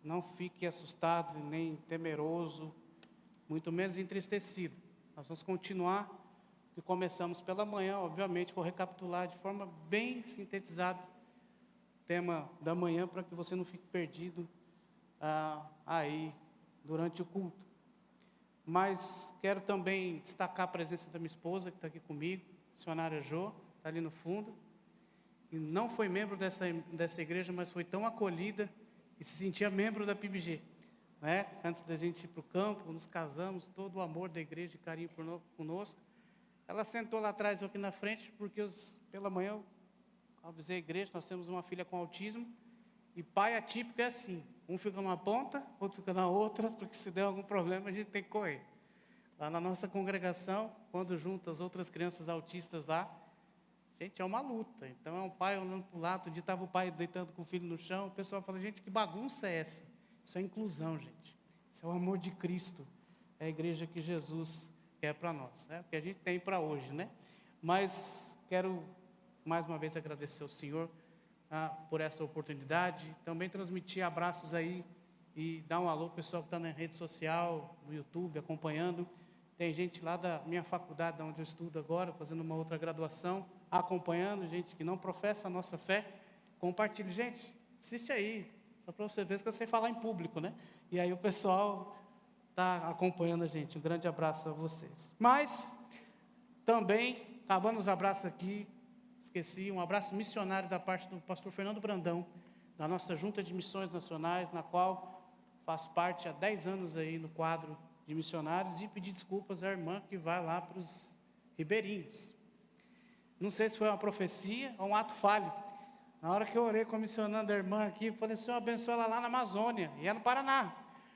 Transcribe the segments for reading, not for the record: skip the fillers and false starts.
não fique assustado, nem temeroso, muito menos entristecido. Nós vamos continuar o que começamos pela manhã, obviamente, vou recapitular de forma bem sintetizada o tema da manhã, para que você não fique perdido aí durante o culto. Mas quero também destacar a presença da minha esposa, que está aqui comigo, a missionária Jô, está ali no fundo, e não foi membro dessa igreja, mas foi tão acolhida e se sentia membro da PIBG, né? Antes da gente ir para o campo, nos casamos, todo o amor da igreja e carinho conosco. Ela sentou lá atrás, eu aqui na frente, porque pela manhã eu avisei a igreja, nós temos uma filha com autismo, e pai atípico é assim, um fica numa ponta, outro fica na outra, porque se der algum problema a gente tem que correr. Lá na nossa congregação, quando junta as outras crianças autistas lá, gente, é uma luta. Então é um pai olhando para o lado, onde estava o pai deitando com o filho no chão, o pessoal fala, gente, que bagunça é essa? Isso é inclusão, gente. Isso é o amor de Cristo. É a igreja que Jesus quer para nós, né? O que a gente tem para hoje, né? Mas quero mais uma vez agradecer ao Senhor por essa oportunidade. Também transmitir abraços aí e dar um alô ao pessoal que está na rede social, no YouTube, acompanhando. Tem gente lá da minha faculdade, onde eu estudo agora, fazendo uma outra graduação, acompanhando, gente que não professa a nossa fé. Compartilhe, gente, assiste aí, só para você ver que eu sei falar em público, né? E aí o pessoal está acompanhando a gente. Um grande abraço a vocês. Mas, também, acabando os abraços aqui, esqueci, um abraço missionário da parte do pastor Fernando Brandão, da nossa Junta de Missões Nacionais, na qual faço parte há 10 anos aí no quadro de missionários, e pedir desculpas à irmã que vai lá para os ribeirinhos. Não sei se foi uma profecia ou um ato falho. Na hora que eu orei comissionando a irmã aqui, falei, Senhor, abençoa ela lá na Amazônia, e é no Paraná.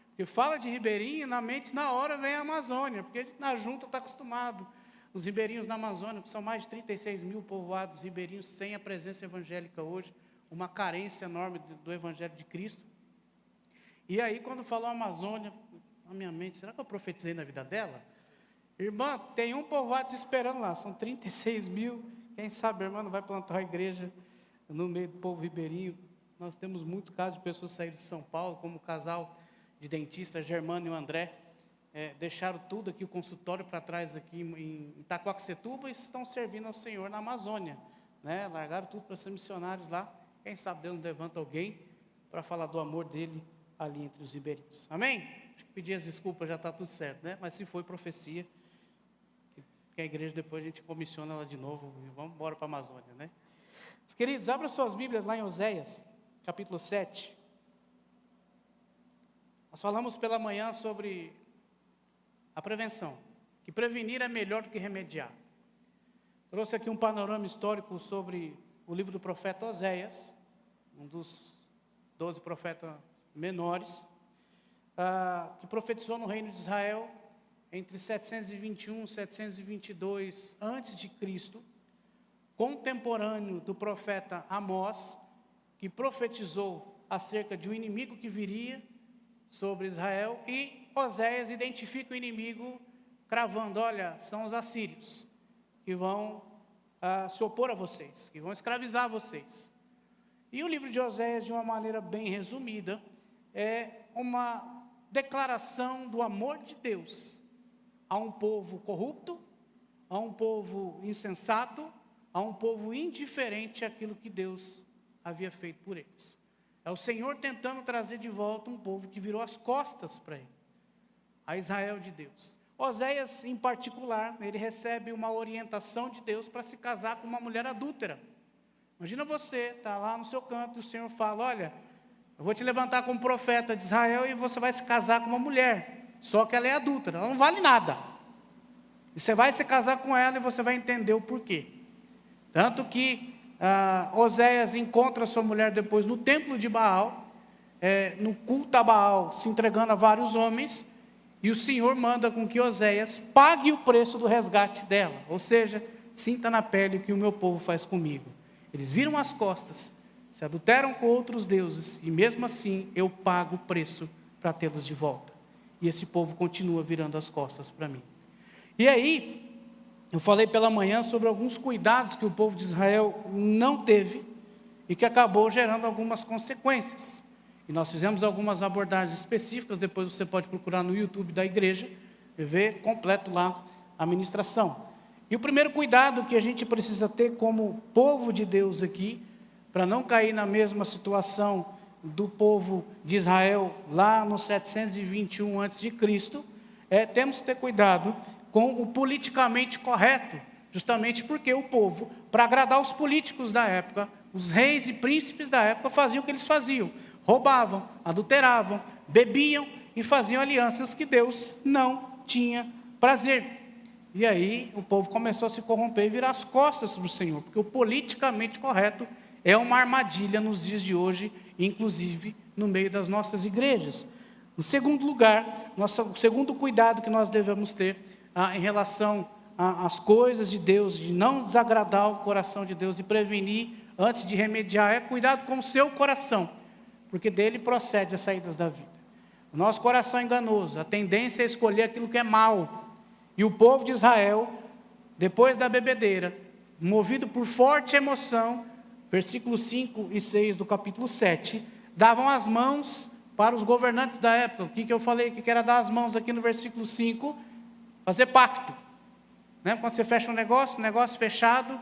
Porque fala de ribeirinho, na mente, na hora vem a Amazônia, porque a gente na junta está acostumado. Os ribeirinhos na Amazônia, que são mais de 36 mil povoados ribeirinhos, sem a presença evangélica hoje, uma carência enorme do Evangelho de Cristo. E aí, quando falou Amazônia, na minha mente, será que eu profetizei na vida dela? Irmã, tem um povoado esperando lá, são 36 mil, quem sabe a irmã não vai plantar a igreja no meio do povo ribeirinho. Nós temos muitos casos de pessoas saírem de São Paulo, como o casal de dentistas, Germano e o André, deixaram tudo aqui, o consultório para trás aqui em Itacoaxetuba, e estão servindo ao Senhor na Amazônia, né? Largaram tudo para ser missionários lá. Quem sabe Deus não levanta alguém para falar do amor dele ali entre os ribeirinhos. Amém? Acho que pedir as desculpas já está tudo certo, né? Mas se foi profecia, que a igreja depois a gente comissiona ela de novo e vamos embora para a Amazônia, né? Os queridos, abra suas Bíblias lá em Oséias, capítulo 7. Nós falamos pela manhã sobre a prevenção, que prevenir é melhor do que remediar. Trouxe aqui um panorama histórico sobre o livro do profeta Oséias, um dos 12 profetas menores, que profetizou no reino de Israel entre 721 e 722 a.C., contemporâneo do profeta Amós, que profetizou acerca de um inimigo que viria sobre Israel, e Oséias identifica o inimigo cravando, olha, são os assírios, que vão se opor a vocês, que vão escravizar vocês. E o livro de Oséias, de uma maneira bem resumida, é uma declaração do amor de Deus a um povo corrupto, a um povo insensato, a um povo indiferente àquilo que Deus havia feito por eles. É o Senhor tentando trazer de volta um povo que virou as costas para ele, a Israel de Deus. Oséias, em particular, ele recebe uma orientação de Deus para se casar com uma mulher adúltera. Imagina você, está lá no seu canto, e o Senhor fala, olha, eu vou te levantar como profeta de Israel e você vai se casar com uma mulher, só que ela é adúltera, ela não vale nada. E você vai se casar com ela e você vai entender o porquê. Tanto que Oséias encontra sua mulher depois no templo de Baal, no culto a Baal, se entregando a vários homens, e o Senhor manda com que Oséias pague o preço do resgate dela, ou seja, sinta na pele o que o meu povo faz comigo. Eles viram as costas, se adulteram com outros deuses, e mesmo assim eu pago o preço para tê-los de volta. E esse povo continua virando as costas para mim. E aí, eu falei pela manhã sobre alguns cuidados que o povo de Israel não teve, e que acabou gerando algumas consequências. E nós fizemos algumas abordagens específicas, depois você pode procurar no YouTube da igreja e ver completo lá a ministração. E o primeiro cuidado que a gente precisa ter como povo de Deus aqui, para não cair na mesma situação do povo de Israel lá no 721 a.C., temos que ter cuidado com o politicamente correto, justamente porque o povo, para agradar os políticos da época, os reis e príncipes da época faziam o que eles faziam: roubavam, adulteravam, bebiam e faziam alianças que Deus não tinha prazer. E aí o povo começou a se corromper e virar as costas para o Senhor, porque o politicamente correto é uma armadilha nos dias de hoje, inclusive no meio das nossas igrejas. No segundo lugar, o segundo cuidado que nós devemos ter em relação às coisas de Deus, de não desagradar o coração de Deus e prevenir antes de remediar, é cuidado com o seu coração, porque dele procede as saídas da vida. O nosso coração é enganoso, a tendência é escolher aquilo que é mal. E o povo de Israel, depois da bebedeira, movido por forte emoção, versículos 5 e 6 do capítulo 7, davam as mãos para os governantes da época. O que eu falei que era dar as mãos aqui no versículo 5? Fazer pacto. Quando você fecha um negócio fechado,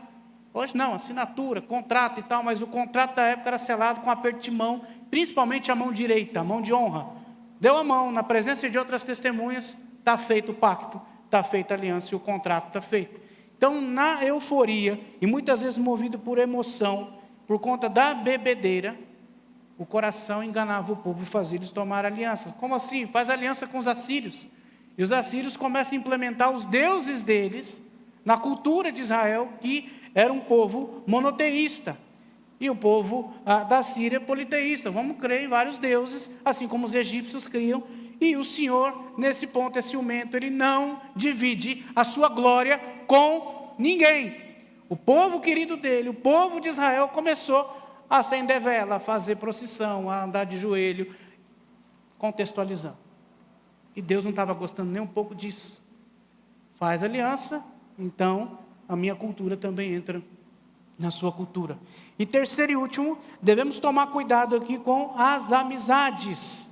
hoje não, assinatura, contrato e tal, mas o contrato da época era selado com aperto de mão, principalmente a mão direita, a mão de honra. Deu a mão, na presença de outras testemunhas, está feito o pacto, está feita a aliança e o contrato está feito. Então, na euforia, e muitas vezes movido por emoção, por conta da bebedeira, o coração enganava o povo e fazia eles tomar alianças. Como assim? Faz aliança com os assírios. E os assírios começam a implementar os deuses deles na cultura de Israel, que era um povo monoteísta. E o povo da Síria politeísta. Vamos crer em vários deuses, assim como os egípcios criam. E o Senhor, nesse ponto, é ciumento. Ele não divide a sua glória com ninguém. O povo querido dele, o povo de Israel, começou a acender vela, a fazer procissão, a andar de joelho, contextualizando. E Deus não estava gostando nem um pouco disso. Faz aliança, então a minha cultura também entra na sua cultura. E terceiro e último, devemos tomar cuidado aqui com as amizades.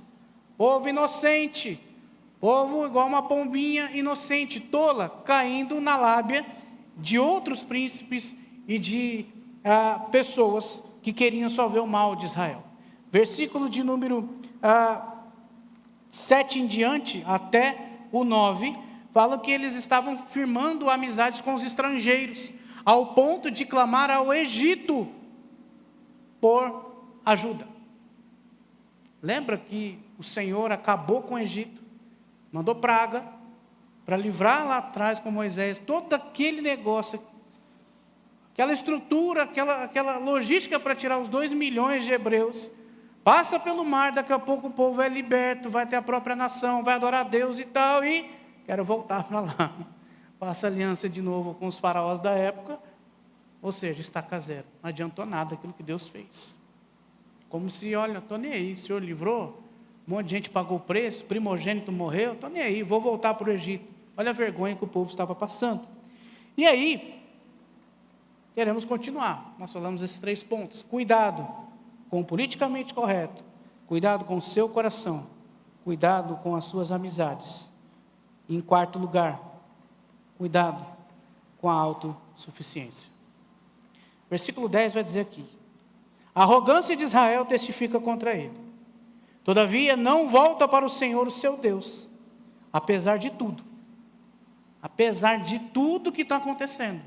Povo inocente, povo igual uma pombinha inocente, tola, caindo na lábia de outros príncipes e de pessoas que queriam só ver o mal de Israel. Versículo de número 7 em diante, até o 9, fala que eles estavam firmando amizades com os estrangeiros, ao ponto de clamar ao Egito por ajuda. Lembra que o Senhor acabou com o Egito, mandou praga, para livrar lá atrás com Moisés, todo aquele negócio, aquela estrutura, aquela logística para tirar os 2 milhões de hebreus, passa pelo mar, daqui a pouco o povo é liberto, vai ter a própria nação, vai adorar a Deus e tal, e quero voltar para lá. Faça aliança de novo com os faraós da época, ou seja, estaca zero. Não adiantou nada aquilo que Deus fez. Como se, olha, estou nem aí, o Senhor livrou, um monte de gente pagou o preço, primogênito morreu, estou nem aí, vou voltar para o Egito. Olha a vergonha que o povo estava passando. E aí, queremos continuar. Nós falamos esses 3 pontos. Cuidado com o politicamente correto, cuidado com o seu coração, cuidado com as suas amizades. E em quarto lugar, cuidado com a autossuficiência. Versículo 10 vai dizer aqui: a arrogância de Israel testifica contra ele. Todavia não volta para o Senhor, o seu Deus, apesar de tudo que está acontecendo,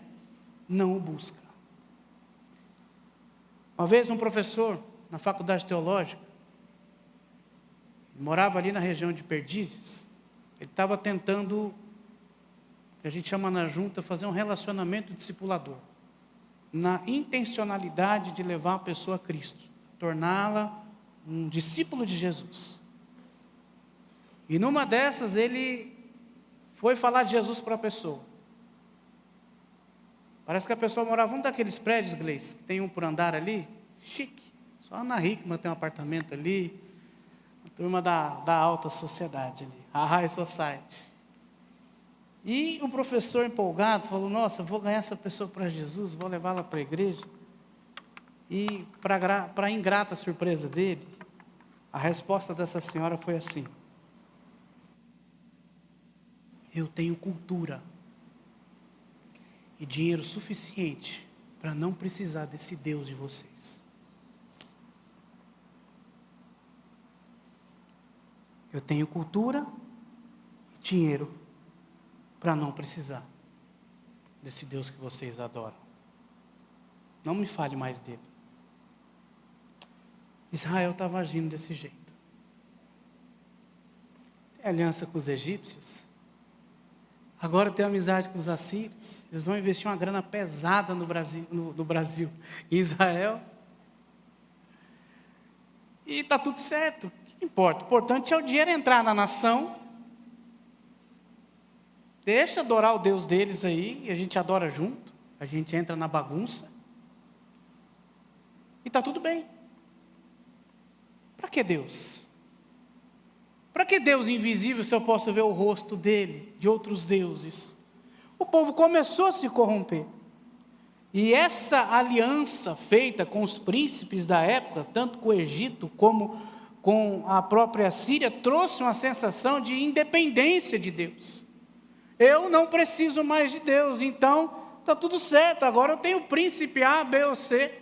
não o busca. Uma vez um professor na faculdade teológica, morava ali na região de Perdizes, ele estava tentando, que a gente chama na junta, fazer um relacionamento discipulador, na intencionalidade de levar a pessoa a Cristo, torná-la um discípulo de Jesus. E numa dessas ele foi falar de Jesus para a pessoa. Parece que a pessoa morava num daqueles prédios, Gleice, que tem um por andar ali, chique. Só a Ana Hickman tem um apartamento ali, a turma da alta sociedade ali, a High Society. E o professor empolgado falou: nossa, vou ganhar essa pessoa para Jesus, vou levá-la para a igreja. E para a ingrata surpresa dele, A resposta dessa senhora foi assim: eu tenho cultura e dinheiro suficiente para não precisar desse Deus de vocês. Eu tenho cultura e dinheiro para não precisar desse Deus que vocês adoram. Não me fale mais dele. Israel estava agindo desse jeito. Tem aliança com os egípcios. Agora tem amizade com os assírios. Eles vão investir uma grana pesada no Brasil, em Israel. E está tudo certo. O que importa? O importante é o dinheiro entrar na nação. Deixa adorar o Deus deles aí, e a gente adora junto. A gente entra na bagunça. E está tudo bem. Para que Deus? Para que Deus invisível se eu posso ver o rosto dele, de outros deuses? O povo começou a se corromper. E essa aliança feita com os príncipes da época, tanto com o Egito como com a própria Síria, trouxe uma sensação de independência de Deus. Eu não preciso mais de Deus, então está tudo certo. Agora eu tenho o príncipe A, B ou C,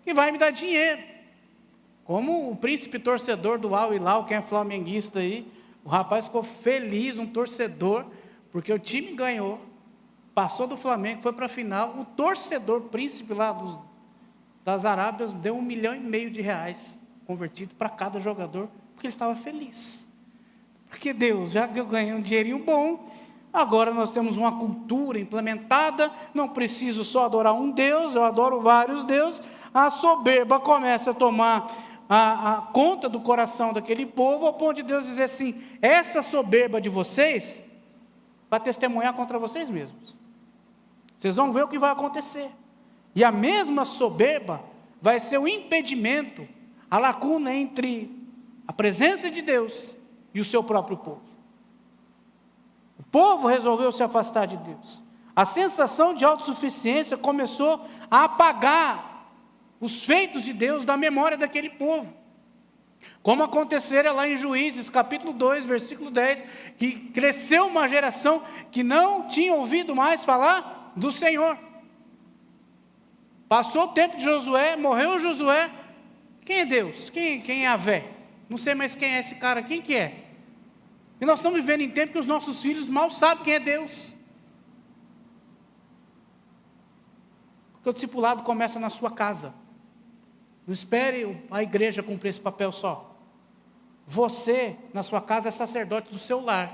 que vai me dar dinheiro. Como o príncipe torcedor do Al Hilal, quem é flamenguista aí, o rapaz ficou feliz, um torcedor, porque o time ganhou, passou do Flamengo, foi para a final. O torcedor príncipe lá das Arábias deu R$1,5 milhão convertido para cada jogador, porque ele estava feliz. Porque Deus, já que eu ganhei um dinheirinho bom, agora nós temos uma cultura implementada, não preciso só adorar um Deus, eu adoro vários deuses. A soberba começa a tomar a conta do coração daquele povo, ao ponto de Deus dizer assim: essa soberba de vocês vai testemunhar contra vocês mesmos. Vocês vão ver o que vai acontecer. E a mesma soberba vai ser o impedimento, a lacuna entre a presença de Deus e o seu próprio povo. O povo resolveu se afastar de Deus. A sensação de autossuficiência começou a apagar os feitos de Deus da memória daquele povo. Como acontecera lá em Juízes, capítulo 2, versículo 10, que cresceu uma geração que não tinha ouvido mais falar do Senhor. Passou o tempo de Josué, morreu Josué. Quem é Deus? Quem é Yahvé? Não sei mais quem é esse cara, quem que é? E nós estamos vivendo em tempo que os nossos filhos mal sabem quem é Deus. Porque o discipulado começa na sua casa. Não espere a igreja cumprir esse papel só. Você, na sua casa, é sacerdote do seu lar.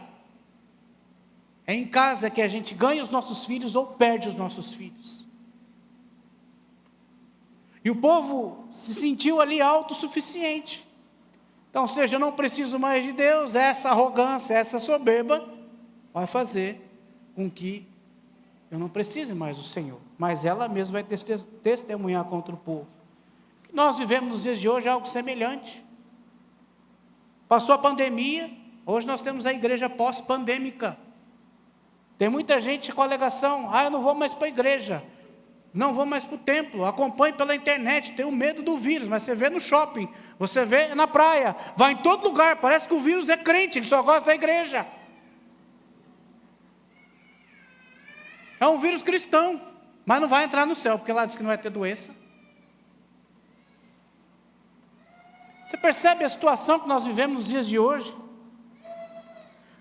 É em casa que a gente ganha os nossos filhos ou perde os nossos filhos. E o povo se sentiu ali autossuficiente. Então, ou seja, eu não preciso mais de Deus. Essa arrogância, essa soberba vai fazer com que eu não precise mais do Senhor. Mas ela mesma vai testemunhar contra o povo. O que nós vivemos nos dias de hoje é algo semelhante. Passou a pandemia, hoje nós temos a igreja pós-pandêmica. Tem muita gente com alegação: eu não vou mais para a igreja, não vou mais para o templo, acompanho pela internet, tenho medo do vírus. Mas você vê no shopping, você vê na praia, vai em todo lugar, parece que o vírus é crente, ele só gosta da igreja. É um vírus cristão, mas não vai entrar no céu, porque lá diz que não vai ter doença. Você percebe a situação que nós vivemos nos dias de hoje?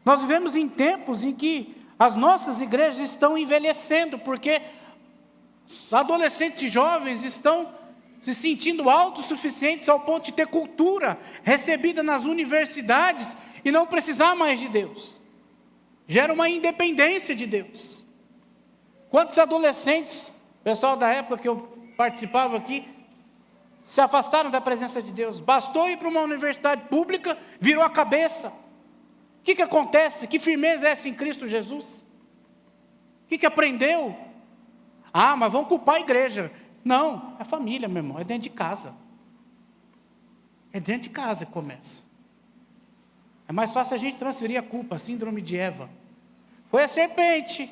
Nós vivemos em tempos em que as nossas igrejas estão envelhecendo, porque os adolescentes e jovens estão se sentindo autossuficientes ao ponto de ter cultura recebida nas universidades e não precisar mais de Deus. Gera uma independência de Deus. Quantos adolescentes, pessoal da época que eu participava aqui, se afastaram da presença de Deus? Bastou ir para uma universidade pública, virou a cabeça. O que acontece? Que firmeza é essa em Cristo Jesus? O que aprendeu? Mas vão culpar a igreja. Não, é família, meu irmão, é dentro de casa. É dentro de casa que começa. É mais fácil a gente transferir a culpa, a síndrome de Eva. Foi a serpente.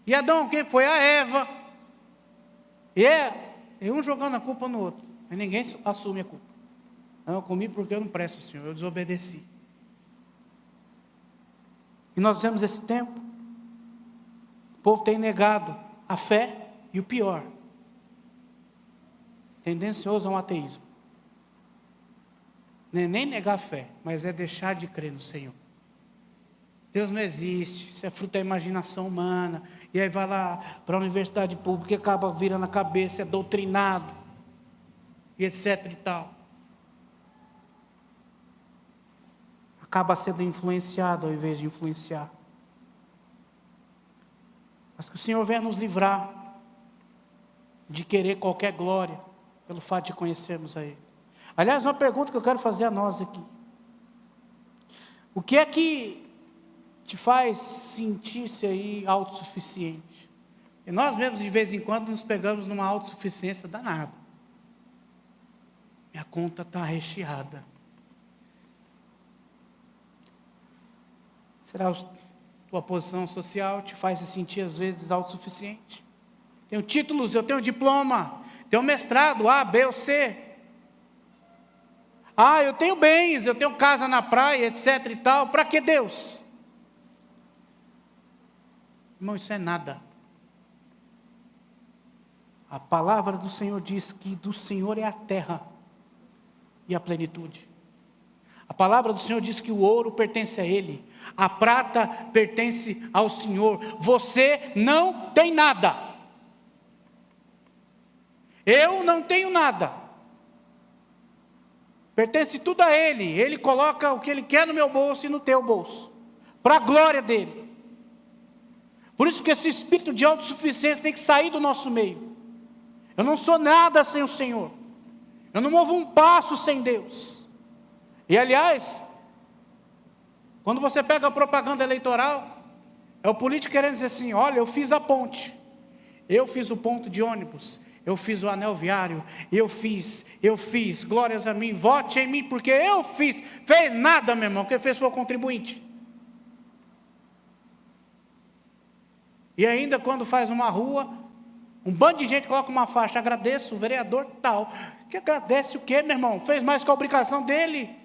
E Adão, quem foi? A Eva. E um jogando a culpa no outro. Mas ninguém assume a culpa. Não, eu comi porque eu não presto, Senhor, eu desobedeci. E nós vemos esse tempo. O povo tem negado a fé e o pior, tendencioso ao ateísmo. Não é nem negar a fé, mas é deixar de crer no Senhor. Deus não existe, isso é fruto da imaginação humana. E aí vai lá para a universidade pública e acaba virando a cabeça, é doutrinado, e etc e tal. Acaba sendo influenciado ao invés de influenciar. Mas que o Senhor venha nos livrar de querer qualquer glória, pelo fato de conhecermos a Ele. Aliás, uma pergunta que eu quero fazer a nós aqui. O que é que te faz sentir-se aí autossuficiente? E nós mesmos de vez em quando nos pegamos numa autossuficiência danada. Minha conta está recheada. Será que tua posição social te faz se sentir às vezes autossuficiente? Tenho títulos, eu tenho diploma, tenho mestrado, A, B ou C. Eu tenho bens, eu tenho casa na praia, etc e tal. Para que Deus? Irmão, isso é nada. A palavra do Senhor diz que do Senhor é a terra e a plenitude. A palavra do Senhor diz que o ouro pertence a Ele, a prata pertence ao Senhor. Você não tem nada. Eu não tenho nada. Pertence tudo a Ele. Ele coloca o que Ele quer no meu bolso e no teu bolso, para a glória dEle. Por isso que esse espírito de autossuficiência tem que sair do nosso meio. Eu não sou nada sem o Senhor. Eu não movo um passo sem Deus. E aliás, quando você pega a propaganda eleitoral, é o político querendo dizer assim: olha, eu fiz a ponte, eu fiz o ponto de ônibus, eu fiz o anel viário, eu fiz, glórias a mim, vote em mim, porque eu fiz. Fez nada, meu irmão, quem fez foi o contribuinte. E ainda quando faz uma rua, um bando de gente coloca uma faixa: agradeço o vereador tal. Que agradece o quê, meu irmão? Fez mais que a obrigação dele.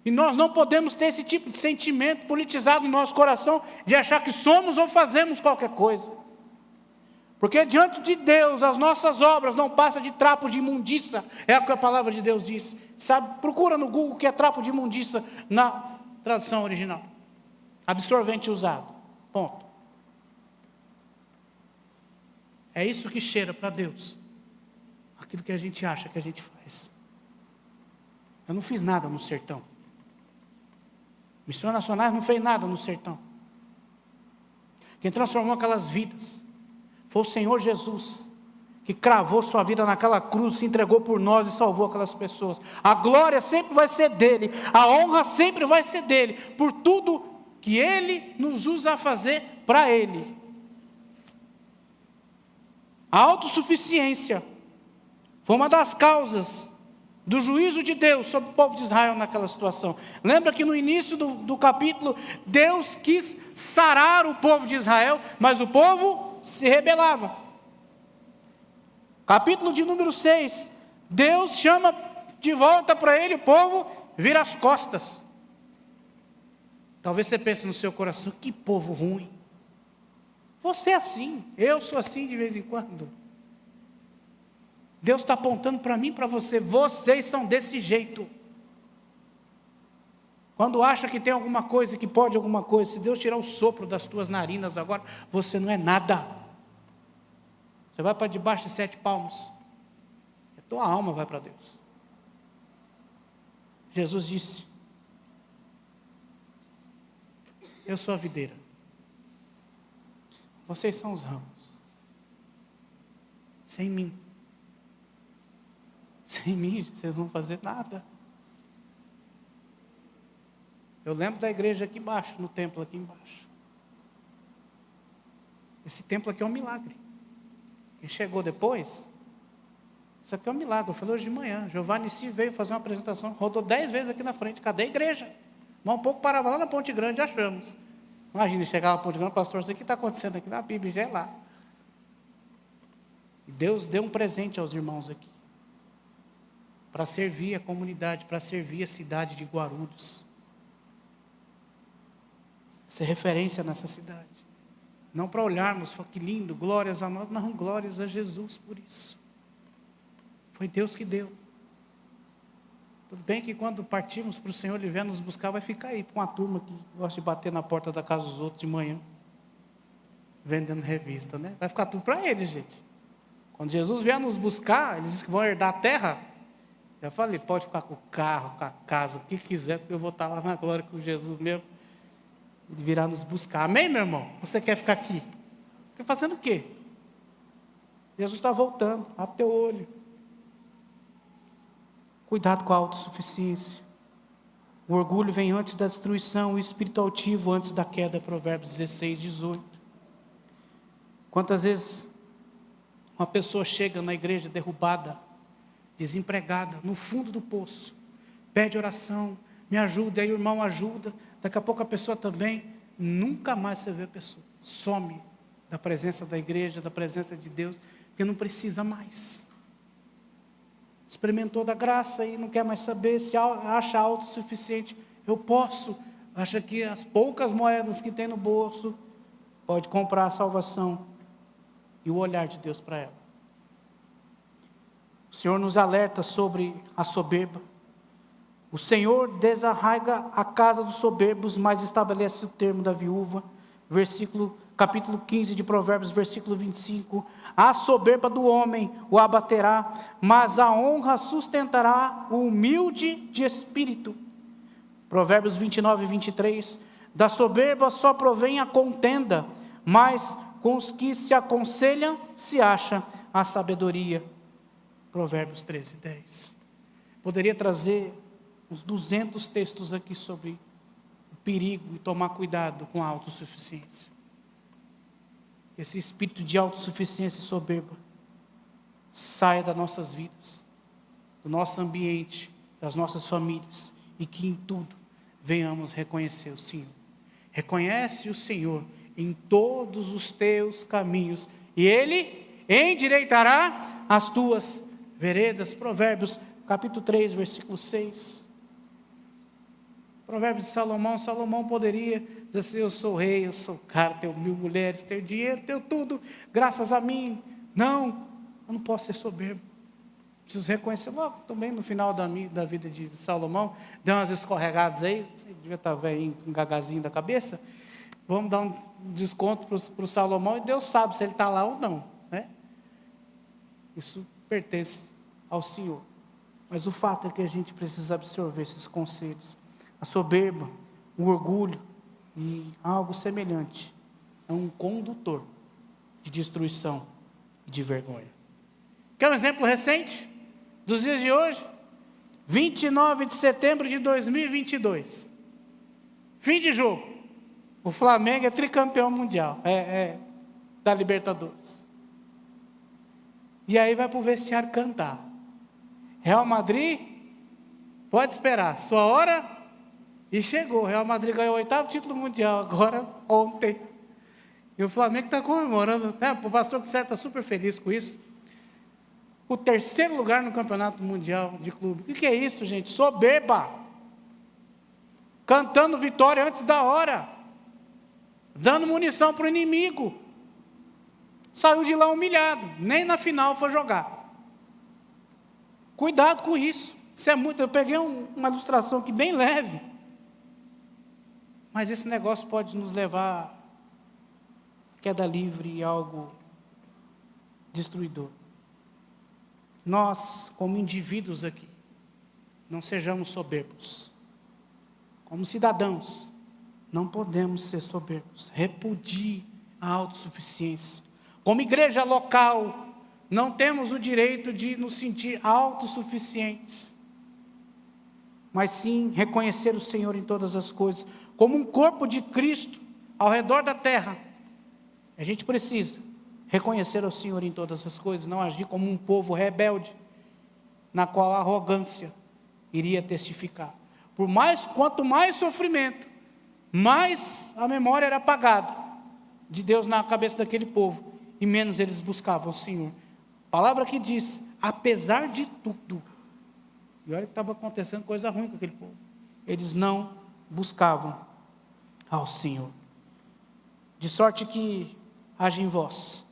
E nós não podemos ter esse tipo de sentimento politizado no nosso coração, de achar que somos ou fazemos qualquer coisa. Porque diante de Deus, as nossas obras não passam de trapo de imundícia, é o que a palavra de Deus diz. Sabe, procura no Google o que é trapo de imundícia na tradução original. Absorvente usado, ponto. É isso que cheira para Deus, aquilo que a gente acha que a gente faz. Eu não fiz nada no sertão. Missões Nacionais não fez nada no sertão. Quem transformou aquelas vidas foi o Senhor Jesus, que cravou sua vida naquela cruz, se entregou por nós e salvou aquelas pessoas. A glória sempre vai ser dele, a honra sempre vai ser dele, por tudo que ele nos usa a fazer para ele. A autossuficiência foi uma das causas do juízo de Deus sobre o povo de Israel naquela situação. Lembra que no início do capítulo, Deus quis sarar o povo de Israel, mas o povo se rebelava. Capítulo de número 6, Deus chama de volta para ele, o povo vira as costas. Talvez você pense no seu coração: que povo ruim. Você é assim, eu sou assim de vez em quando. Deus está apontando para mim e para você: vocês são desse jeito. Quando acha que tem alguma coisa, que pode alguma coisa, se Deus tirar o sopro das tuas narinas agora, você não é nada. Você vai para debaixo de 7 palmos, a tua alma vai para Deus. Jesus disse: eu sou a videira, vocês são os ramos. Sem mim vocês não vão fazer nada. Eu lembro da igreja aqui embaixo, no templo aqui embaixo. Esse templo aqui é um milagre. Quem chegou depois, isso aqui é um milagre. Eu falei hoje de manhã, Giovanni Si veio fazer uma apresentação, rodou 10 vezes aqui na frente. Cadê a igreja? Mas um pouco parava lá na Ponte Grande, achamos. Imagina chegar na Ponte Grande: pastor, isso aqui está acontecendo aqui na Bíblia, já é lá. E Deus deu um presente aos irmãos aqui, para servir a comunidade, para servir a cidade de Guarulhos. Ser referência nessa cidade. Não para olharmos, que lindo, glórias a nós, não, glórias a Jesus por isso. Foi Deus que deu. Tudo bem que quando partimos para o Senhor, Ele vier nos buscar, vai ficar aí com uma turma que gosta de bater na porta da casa dos outros de manhã, vendendo revista, né? Vai ficar tudo para eles, gente. Quando Jesus vier nos buscar, eles dizem que vão herdar a terra. Já falei, pode ficar com o carro, com a casa, o que quiser, porque eu vou estar lá na glória com Jesus mesmo. Ele virá nos buscar. Amém, meu irmão? Você quer ficar aqui? Fica fazendo o quê? Jesus está voltando. Abre teu olho. Cuidado com a autossuficiência. O orgulho vem antes da destruição, o espírito altivo antes da queda. Provérbios 16, 18. Quantas vezes uma pessoa chega na igreja derrubada, desempregada, no fundo do poço, pede oração, me ajuda, aí o irmão ajuda, daqui a pouco a pessoa também, nunca mais você vê a pessoa, some da presença da igreja, da presença de Deus, porque não precisa mais. Experimentou da graça e não quer mais saber, se acha autossuficiente, eu posso, acha que as poucas moedas que tem no bolso, pode comprar a salvação e o olhar de Deus para ela. O Senhor nos alerta sobre a soberba. O Senhor desarraiga a casa dos soberbos, mas estabelece o termo da viúva. Capítulo 15 de Provérbios, versículo 25. A soberba do homem o abaterá, mas a honra sustentará o humilde de espírito. Provérbios 29 e 23. Da soberba só provém a contenda, mas com os que se aconselham se acha a sabedoria. Provérbios 13, 10. Poderia trazer uns 200 textos aqui sobre o perigo e tomar cuidado com a autossuficiência. Esse espírito de autossuficiência e soberba saia das nossas vidas, do nosso ambiente, das nossas famílias, e que em tudo venhamos reconhecer o Senhor. Reconhece o Senhor em todos os teus caminhos, e Ele endireitará as tuas veredas. Provérbios, capítulo 3, versículo 6. Provérbios de Salomão. Salomão poderia dizer assim, eu sou rei, eu sou cara, tenho 1000 mulheres, tenho dinheiro, tenho tudo, graças a mim. Não, eu não posso ser soberbo. Preciso reconhecer, logo também no final da vida de Salomão, deu umas escorregadas aí, você devia estar velhinho, com um gagazinho da cabeça, vamos dar um desconto para o Salomão, e Deus sabe se ele está lá ou não, né? Isso pertence ao Senhor. Mas o fato é que a gente precisa absorver esses conselhos. A soberba, o orgulho e algo semelhante é um condutor de destruição e de vergonha. Quer um exemplo recente dos dias de hoje? 29 de setembro de 2022. Fim de jogo. O Flamengo é tricampeão mundial. Da Libertadores. E aí vai para o vestiário cantar. Real Madrid, pode esperar, sua hora, e chegou. Real Madrid ganhou o 8º título mundial, agora, ontem. E o Flamengo está comemorando, né? O pastor que está super feliz com isso. O 3º lugar no campeonato mundial de clube. O que é isso, gente? Soberba. Cantando vitória antes da hora. Dando munição para o inimigo. Saiu de lá humilhado, nem na final foi jogar. Cuidado com isso. Isso é muito. Eu peguei uma ilustração aqui bem leve. Mas esse negócio pode nos levar a queda livre e algo destruidor. Nós, como indivíduos aqui, não sejamos soberbos. Como cidadãos, não podemos ser soberbos. Repudie a autossuficiência. Como igreja local, não temos o direito de nos sentir autossuficientes, mas sim reconhecer o Senhor em todas as coisas. Como um corpo de Cristo ao redor da terra, a gente precisa reconhecer o Senhor em todas as coisas, não agir como um povo rebelde, na qual a arrogância iria testificar. Quanto mais sofrimento, mais a memória era apagada de Deus na cabeça daquele povo, e menos eles buscavam o Senhor. Palavra que diz, apesar de tudo. E olha que estava acontecendo coisa ruim com aquele povo. Eles não buscavam ao Senhor. De sorte que haja em vós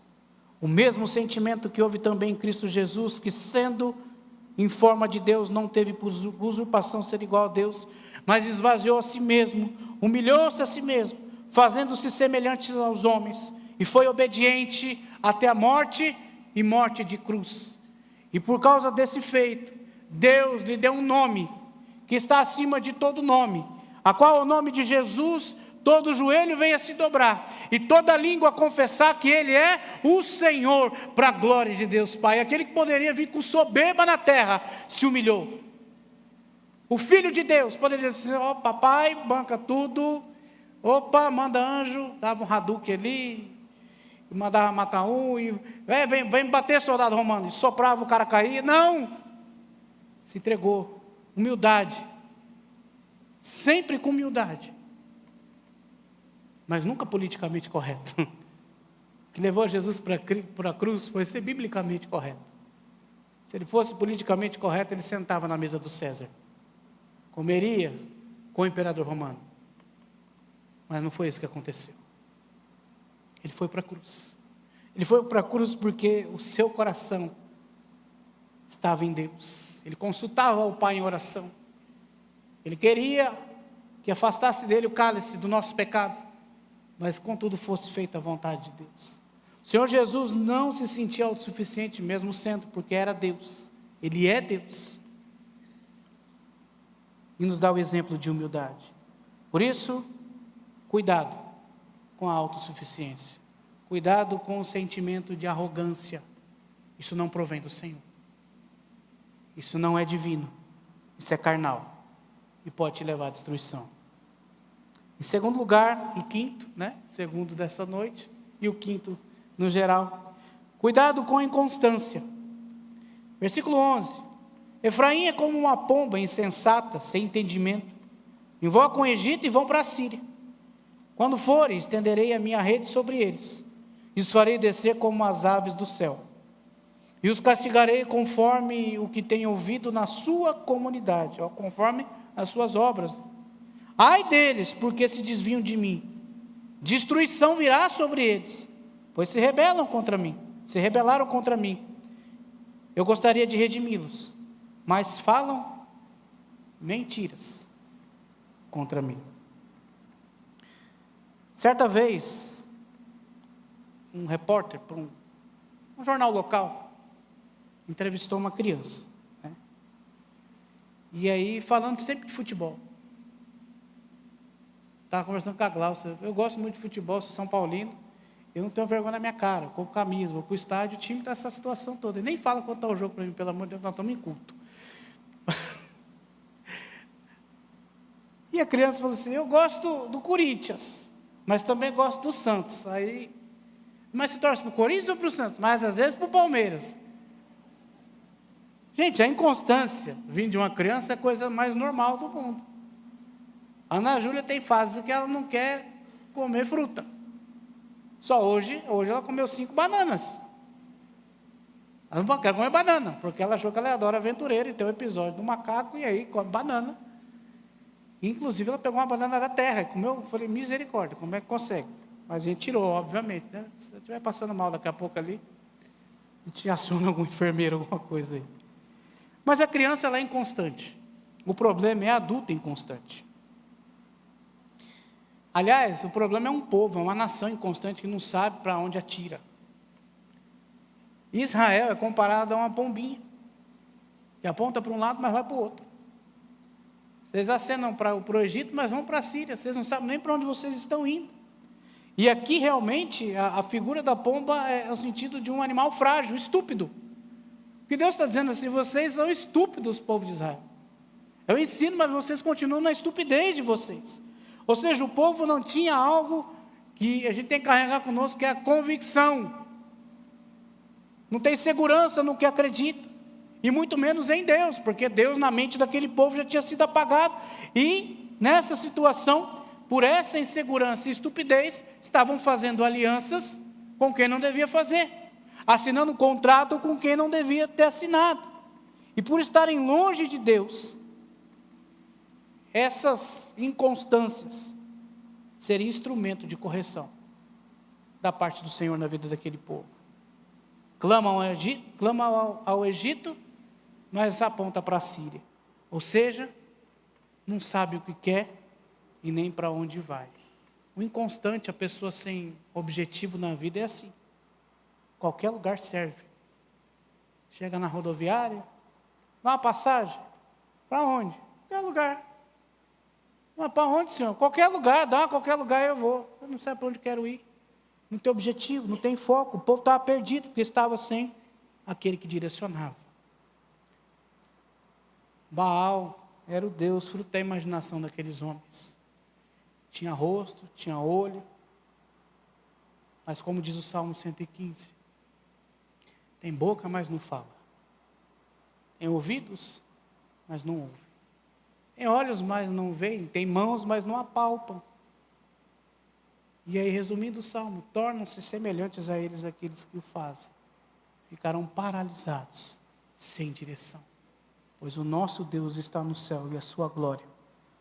o mesmo sentimento que houve também em Cristo Jesus, que sendo em forma de Deus, não teve por usurpação ser igual a Deus, mas esvaziou a si mesmo, humilhou-se a si mesmo, fazendo-se semelhante aos homens, e foi obediente até a morte, e morte de cruz. E por causa desse feito, Deus lhe deu um nome, que está acima de todo nome, a qual o nome de Jesus, todo joelho venha se dobrar, e toda língua confessar que Ele é o Senhor, para a glória de Deus Pai. Aquele que poderia vir com soberba na terra, se humilhou. O Filho de Deus poderia dizer, ó papai, banca tudo, opa, manda anjo, dava um Hadouken ali, e mandava matar um, e vem bater, soldado romano, e soprava, o cara caía. Não, se entregou, humildade, sempre com humildade, mas nunca politicamente correto. O que levou Jesus para a cruz foi ser biblicamente correto. Se ele fosse politicamente correto, ele sentava na mesa do César, comeria com o imperador romano, mas não foi isso que aconteceu. Ele foi para a cruz. Ele foi para a cruz porque o seu coração estava em Deus. Ele consultava o Pai em oração. Ele queria que afastasse dele o cálice do nosso pecado, mas contudo fosse feita a vontade de Deus. O Senhor Jesus não se sentia autossuficiente, mesmo sendo, porque era Deus. Ele é Deus. E nos dá o exemplo de humildade. Por isso, cuidado com a autossuficiência. Cuidado com o sentimento de arrogância. Isso não provém do Senhor. Isso não é divino. Isso é carnal. E pode te levar à destruição. Em segundo lugar, e quinto, segundo dessa noite, e o quinto no geral, cuidado com a inconstância. Versículo 11. Efraim é como uma pomba insensata, sem entendimento. Invocam o Egito e vão para a Síria. Quando forem, estenderei a minha rede sobre eles, e os farei descer como as aves do céu, e os castigarei conforme o que tenho ouvido na sua comunidade, conforme as suas obras. Ai deles, porque se desviam de mim, destruição virá sobre eles, pois se rebelaram contra mim. Eu gostaria de redimi-los, mas falam mentiras contra mim. Certa vez, um repórter para um jornal local entrevistou uma criança, e aí falando sempre de futebol. Estava conversando com a Glaucia. Eu gosto muito de futebol, sou São Paulino, eu não tenho vergonha na minha cara, eu compro camisa, vou para o estádio, o time está essa situação toda. Ele nem fala quanto está o jogo para mim, pelo amor de Deus, nós estamos em culto. E a criança falou assim, eu gosto do Corinthians, mas também gosto do Santos. Aí, mas você torce para o Corinthians ou para o Santos? Mas às vezes para o Palmeiras. Gente, a inconstância vindo de uma criança é a coisa mais normal do mundo. A Ana Júlia tem fases que ela não quer comer fruta. Só hoje ela comeu 5 bananas. Ela não quer comer banana, porque ela achou que ela adora aventureira, e tem um episódio do macaco, e aí come banana. Inclusive ela pegou uma banana da terra e comeu. Eu falei, misericórdia, como é que consegue? Mas a gente tirou, obviamente, Se eu estiver passando mal daqui a pouco ali, a gente aciona algum enfermeiro, alguma coisa aí. Mas a criança, ela é inconstante. O problema é a adulta inconstante. Aliás, o problema é um povo, é uma nação inconstante que não sabe para onde atira. Israel é comparado a uma pombinha, que aponta para um lado, mas vai para o outro. Vocês acenam para o Egito, mas vão para a Síria. Vocês não sabem nem para onde vocês estão indo. E aqui realmente a figura da pomba é o sentido de um animal frágil, estúpido. O que Deus está dizendo assim, vocês são estúpidos, povo de Israel. Eu ensino, mas vocês continuam na estupidez de vocês. Ou seja, o povo não tinha algo que a gente tem que carregar conosco, que é a convicção. Não tem segurança no que acredita. E muito menos em Deus, porque Deus na mente daquele povo já tinha sido apagado. E nessa situação, por essa insegurança e estupidez, estavam fazendo alianças com quem não devia fazer. assinando um contrato com quem não devia ter assinado. E por estarem longe de Deus, essas inconstâncias seriam instrumento de correção da parte do Senhor na vida daquele povo. Clama ao Egito, mas aponta para a Síria. Ou seja, não sabe o que quer e nem para onde vai. O inconstante, a pessoa sem objetivo na vida é assim. Qualquer lugar serve. Chega na rodoviária, dá uma passagem. Para onde? Qualquer lugar. Mas para onde, senhor? Qualquer lugar, qualquer lugar eu vou. Eu não sei para onde quero ir. Não tem objetivo, não tem foco. O povo estava perdido, porque estava sem aquele que direcionava. Baal era o Deus, fruto da imaginação daqueles homens. Tinha rosto, tinha olho. Mas como diz o Salmo 115, tem boca, mas não fala. Tem ouvidos, mas não ouve. Tem olhos, mas não veem. Tem mãos, mas não apalpam. E aí, resumindo o Salmo, tornam-se semelhantes a eles aqueles que o fazem. Ficarão paralisados, sem direção. Pois o nosso Deus está no céu e a sua glória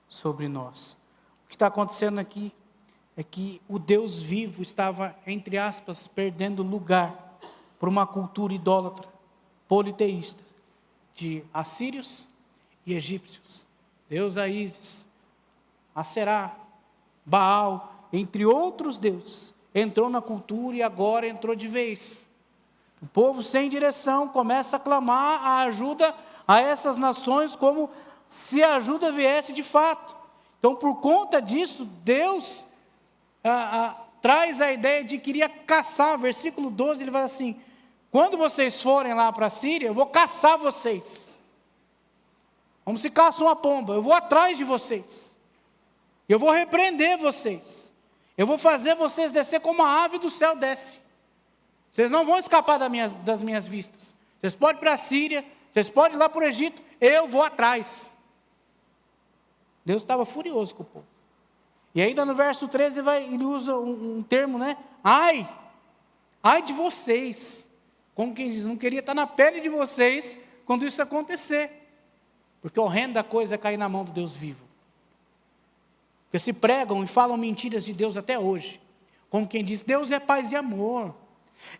sobre nós. O que está acontecendo aqui é que o Deus vivo estava, entre aspas, perdendo lugar para uma cultura idólatra, politeísta, de assírios e egípcios. Deus a Ísis, a Será, Baal, entre outros deuses, entrou na cultura e agora entrou de vez. O povo sem direção começa a clamar a ajuda a essas nações como se a ajuda viesse de fato. Então, por conta disso, Deus traz a ideia de que iria caçar. Versículo 12, ele vai assim: quando vocês forem lá para a Síria, eu vou caçar vocês. Como se caça uma pomba, eu vou atrás de vocês. Eu vou repreender vocês. Eu vou fazer vocês descer como a ave do céu desce. Vocês não vão escapar das minhas vistas. Vocês podem ir para a Síria, vocês podem ir lá para o Egito, eu vou atrás. Deus estava furioso com o povo. E ainda no verso 13 ele usa um termo, né? Ai de vocês. Como quem diz, não queria estar na pele de vocês quando isso acontecer. Porque horrenda coisa é cair na mão do Deus vivo. Porque se pregam e falam mentiras de Deus até hoje. Como quem diz, Deus é paz e amor.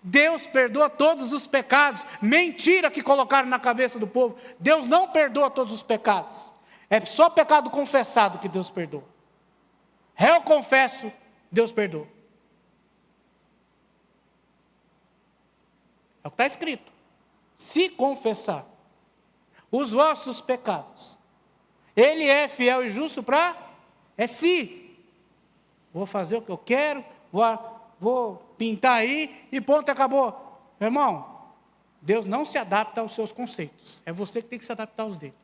Deus perdoa todos os pecados. Mentira que colocaram na cabeça do povo. Deus não perdoa todos os pecados. É só pecado confessado que Deus perdoa. Réu confesso, Deus perdoa. É o que está escrito. Se confessar os vossos pecados, Ele é fiel e justo para... se. Vou fazer o que eu quero, vou pintar aí e ponto, acabou. Meu irmão, Deus não se adapta aos seus conceitos. É você que tem que se adaptar aos dele.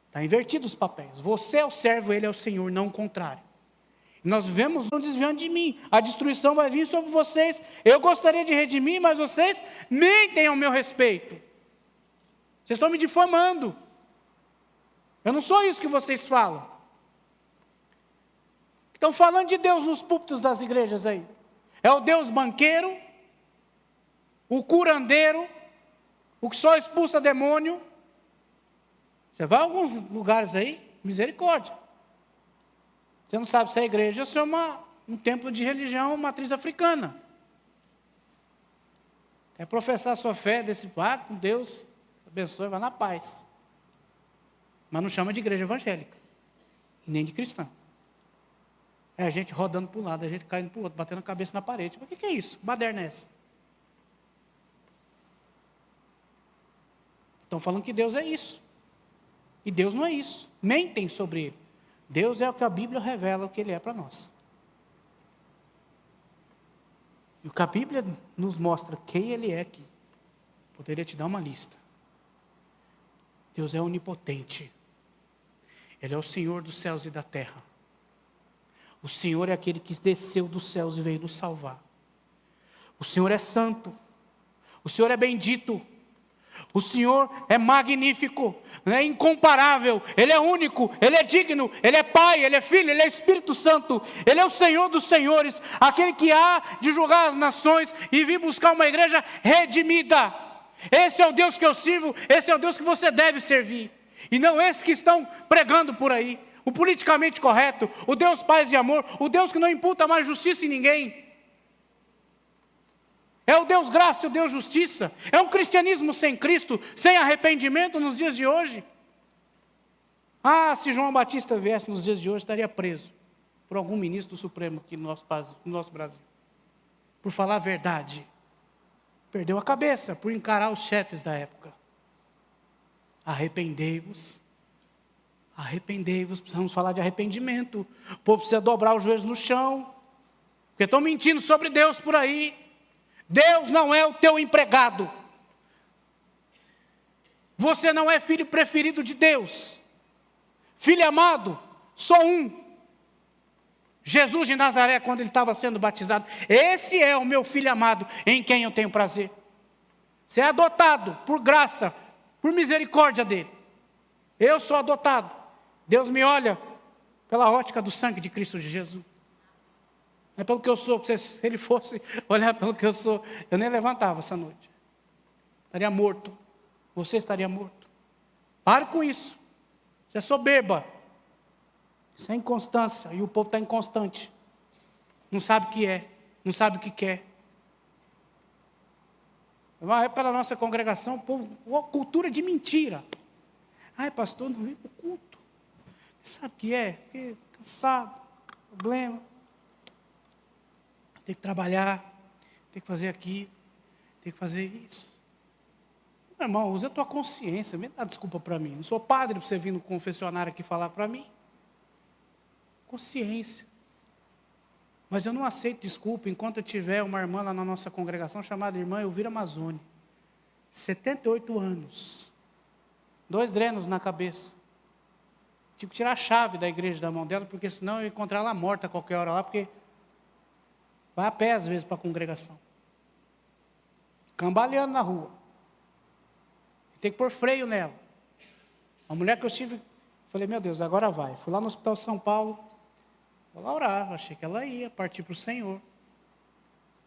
Está invertido os papéis. Você é o servo, ele é o Senhor, não o contrário. Nós vivemos um desviando de mim. A destruição vai vir sobre vocês. Eu gostaria de redimir, mas vocês mentem ao meu respeito. Vocês estão me difamando. Eu não sou isso que vocês falam. Estão falando de Deus nos púlpitos das igrejas aí. É o Deus banqueiro, o curandeiro, o que só expulsa demônio. Você vai a alguns lugares aí, misericórdia. Você não sabe se é igreja ou se é um templo de religião, matriz africana. É professar a sua fé desse com Deus, abençoe, vai na paz. Mas não chama de igreja evangélica, nem de cristã. É a gente rodando para um lado, a gente caindo para o outro, batendo a cabeça na parede. Mas o que é isso? Baderna é essa? Estão falando que Deus é isso. E Deus não é isso. Mentem sobre Ele. Deus é o que a Bíblia revela o que Ele é para nós. E o que a Bíblia nos mostra quem Ele é aqui. Poderia te dar uma lista. Deus é onipotente. Ele é o Senhor dos céus e da terra. O Senhor é aquele que desceu dos céus e veio nos salvar. O Senhor é santo. O Senhor é bendito. O Senhor é magnífico, é incomparável, Ele é único, Ele é digno, Ele é Pai, Ele é Filho, Ele é Espírito Santo, Ele é o Senhor dos senhores, aquele que há de julgar as nações e vir buscar uma igreja redimida. Esse é o Deus que eu sirvo, esse é o Deus que você deve servir, e não esses que estão pregando por aí, o politicamente correto, o Deus paz e amor, o Deus que não imputa mais justiça em ninguém. É o Deus graça e o Deus justiça. É um cristianismo sem Cristo, sem arrependimento nos dias de hoje. Se João Batista viesse nos dias de hoje, estaria preso por algum ministro do Supremo aqui no nosso Brasil. Por falar a verdade. Perdeu a cabeça por encarar os chefes da época. Arrependei-vos. Arrependei-vos. Precisamos falar de arrependimento. O povo precisa dobrar os joelhos no chão. Porque estão mentindo sobre Deus por aí. Deus não é o teu empregado. Você não é filho preferido de Deus. Filho amado, só um. Jesus de Nazaré, quando ele estava sendo batizado. Esse é o meu filho amado, em quem eu tenho prazer. Você é adotado por graça, por misericórdia dele. Eu sou adotado. Deus me olha pela ótica do sangue de Cristo de Jesus. Não é pelo que eu sou, porque se ele fosse olhar pelo que eu sou, eu nem levantava essa noite. Estaria morto. Você estaria morto. Pare com isso. Isso é soberba. Isso é inconstância. E o povo está inconstante. Não sabe o que é. Não sabe o que quer. Uma época da nossa congregação, o povo, uma cultura de mentira. Pastor, não vem para o culto. Sabe o que é? Porque cansado, problema. Tem que trabalhar, tem que fazer aquilo, tem que fazer isso. Meu irmão, usa a tua consciência, me dá desculpa para mim. Não sou padre para você vir no confessionário aqui falar para mim. Consciência. Mas eu não aceito desculpa enquanto eu tiver uma irmã lá na nossa congregação chamada irmã Elvira Mazzoni. 78 anos. 2 drenos na cabeça. Tive que tirar a chave da igreja da mão dela, porque senão eu ia encontrar ela morta a qualquer hora lá, porque vai a pé às vezes para a congregação. Cambaleando na rua. Tem que pôr freio nela. A mulher que eu tive, falei, meu Deus, agora vai. Fui lá no Hospital de São Paulo, vou lá orar, achei que ela ia partir para o Senhor.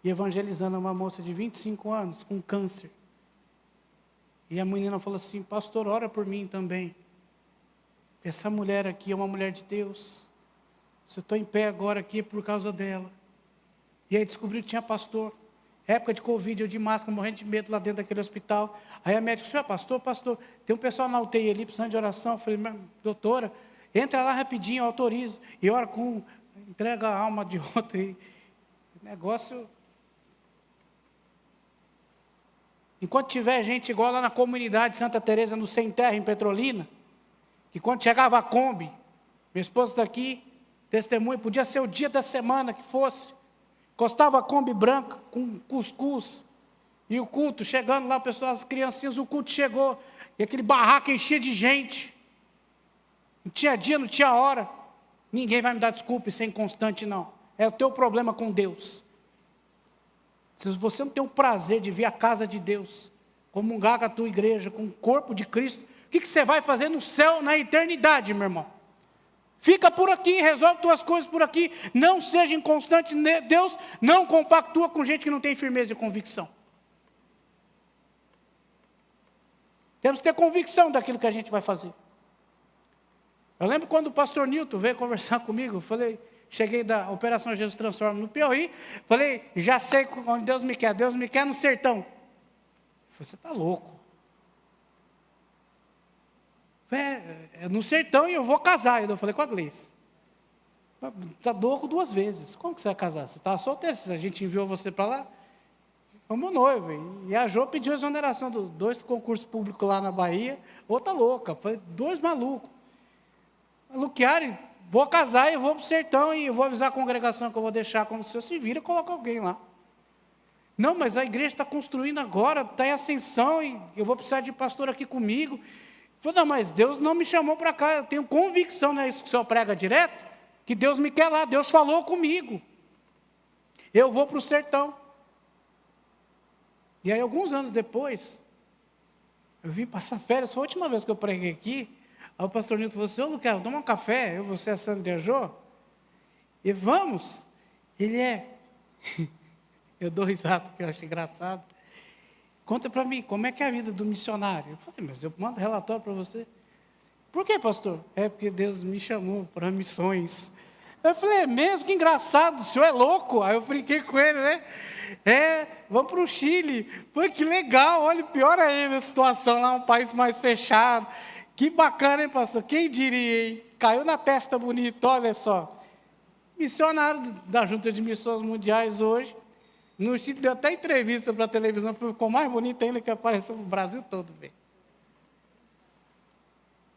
E evangelizando uma moça de 25 anos, com câncer. E a menina falou assim, pastor, ora por mim também. Essa mulher aqui é uma mulher de Deus. Se eu estou em pé agora aqui é por causa dela. E aí descobri que tinha pastor. Época de Covid, eu de máscara, morrendo de medo lá dentro daquele hospital. Aí a médica, senhor é pastor, pastor, tem um pessoal na UTI ali precisando de oração. Eu falei, doutora, entra lá rapidinho, autoriza. E ora com, entrega a alma de outro. E negócio. Enquanto tiver gente igual lá na comunidade Santa Teresa, no Sem Terra, em Petrolina, que quando chegava a Kombi, minha esposa está aqui, testemunha, podia ser o dia da semana que fosse, encostava a Kombi branca com cuscuz, e o culto, chegando lá, as criancinhas, o culto chegou, e aquele barraco enchia de gente, não tinha dia, não tinha hora, ninguém vai me dar desculpa, isso é inconstante não, é o teu problema com Deus. Se você não tem o prazer de vir à casa de Deus, comungar com a tua igreja, com o corpo de Cristo, o que você vai fazer no céu, na eternidade, meu irmão? Fica por aqui, resolve tuas coisas por aqui, não seja inconstante, Deus não compactua com gente que não tem firmeza e convicção. Temos que ter convicção daquilo que a gente vai fazer. Eu lembro quando o pastor Nilton veio conversar comigo, eu falei, cheguei da Operação Jesus Transforma no Piauí, falei, já sei onde Deus me quer no sertão. Ele falou, você está louco. É no sertão e eu vou casar. Eu falei com a Gleice. Está louco 2 vezes. Como que você vai casar? Você estava solteiro, a gente enviou você para lá. Como noivo. E a Jô pediu exoneração de 2 concursos públicos lá na Bahia. Outra louca. Falei, 2 malucos. Maluquearam, vou casar e vou para o sertão e eu vou avisar a congregação que eu vou deixar como se eu se vira e coloca alguém lá. Não, mas a igreja está construindo agora, está em ascensão e eu vou precisar de pastor aqui comigo. Eu falei, não, mas Deus não me chamou para cá, eu tenho convicção, não é isso que o senhor prega direto? Que Deus me quer lá, Deus falou comigo. Eu vou para o sertão. E aí, alguns anos depois, Eu vim passar férias, foi a última vez que eu preguei aqui. Aí o pastor Nilton falou assim: ô Luquel, vamos tomar um café? Eu, você, a Sandra viajou? E vamos. Ele é. Eu dou risada, porque eu acho engraçado. Conta para mim, como é que é a vida do missionário? Eu falei: mas eu mando relatório para você. Por que, pastor? É porque Deus me chamou para missões. Eu falei: é mesmo? Que engraçado, o senhor é louco. Aí eu brinquei com ele, né? Vamos para o Chile. Pô, que legal, olha, pior ainda a situação lá, um país mais fechado. Que bacana, hein, pastor? Quem diria, hein? Caiu na testa bonito, olha só. Missionário da Junta de Missões Mundiais hoje. No Chile deu até entrevista para a televisão, ficou mais bonito ainda, que apareceu no Brasil todo, velho.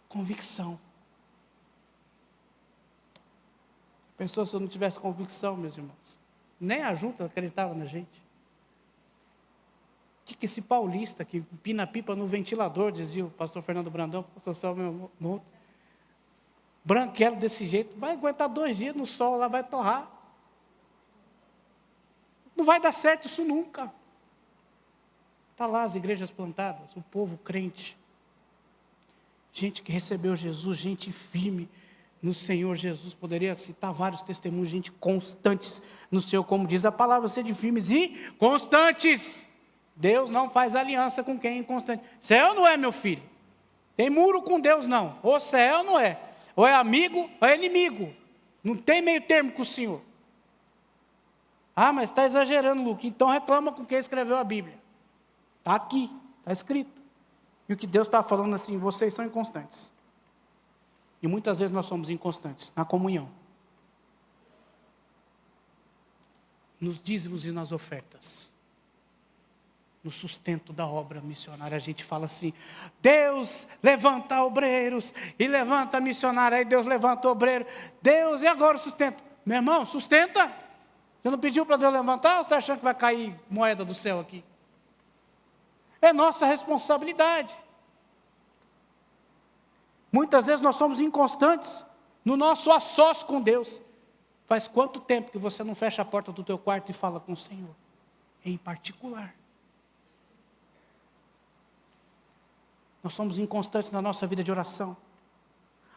Convicção. Pensou se eu não tivesse convicção, meus irmãos? Nem a junta acreditava na gente. O que esse paulista que empina pipa no ventilador, dizia o pastor Fernando Brandão, pastor Samuel Monte, branquelo desse jeito, vai aguentar 2 dias no sol, lá vai torrar. Não vai dar certo isso nunca. Está lá as igrejas plantadas, o povo crente. Gente que recebeu Jesus, gente firme no Senhor Jesus. Poderia citar vários testemunhos, gente constantes no Senhor, como diz a palavra, sede firmes e constantes. Deus não faz aliança com quem é inconstante. Céu não é, meu filho. Tem muro com Deus, não. Ou céu não é. Ou é amigo ou é inimigo. Não tem meio termo com o Senhor. Ah, mas está exagerando, Luque. Então reclama com quem escreveu a Bíblia. Está aqui, está escrito. E o que Deus está falando assim: vocês são inconstantes. E muitas vezes nós somos inconstantes na comunhão, nos dízimos e nas ofertas, no sustento da obra missionária. A gente fala assim: Deus levanta obreiros e levanta missionário. Aí Deus levanta obreiro. Deus, e agora o sustento? Meu irmão, sustenta. Você não pediu para Deus levantar, ou você achando que vai cair moeda do céu aqui? É nossa responsabilidade. Muitas vezes nós somos inconstantes no nosso a sós com Deus. Faz quanto tempo que você não fecha a porta do teu quarto e fala com o Senhor? Em particular. Nós somos inconstantes na nossa vida de oração.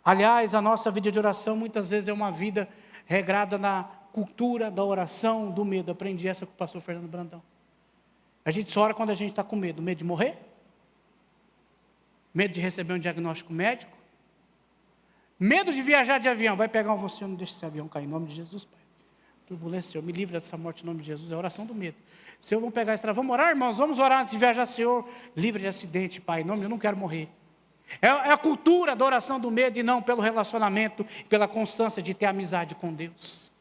Aliás, a nossa vida de oração muitas vezes é uma vida regrada na cultura da oração, do medo. Aprendi essa com o pastor Fernando Brandão. A gente só ora quando a gente está com medo. Medo de morrer? Medo de receber um diagnóstico médico? Medo de viajar de avião. Vai pegar você, não deixa esse avião cair, em nome de Jesus, Pai. Turbulência, Senhor, me livra dessa morte em nome de Jesus. É a oração do medo. Senhor, vamos pegar a estrada. Vamos orar, irmãos, vamos orar antes de viajar, Senhor. Livre de acidente, Pai, em nome, eu não quero morrer. É a cultura da oração do medo e não pelo relacionamento, pela constância de ter amizade com Deus.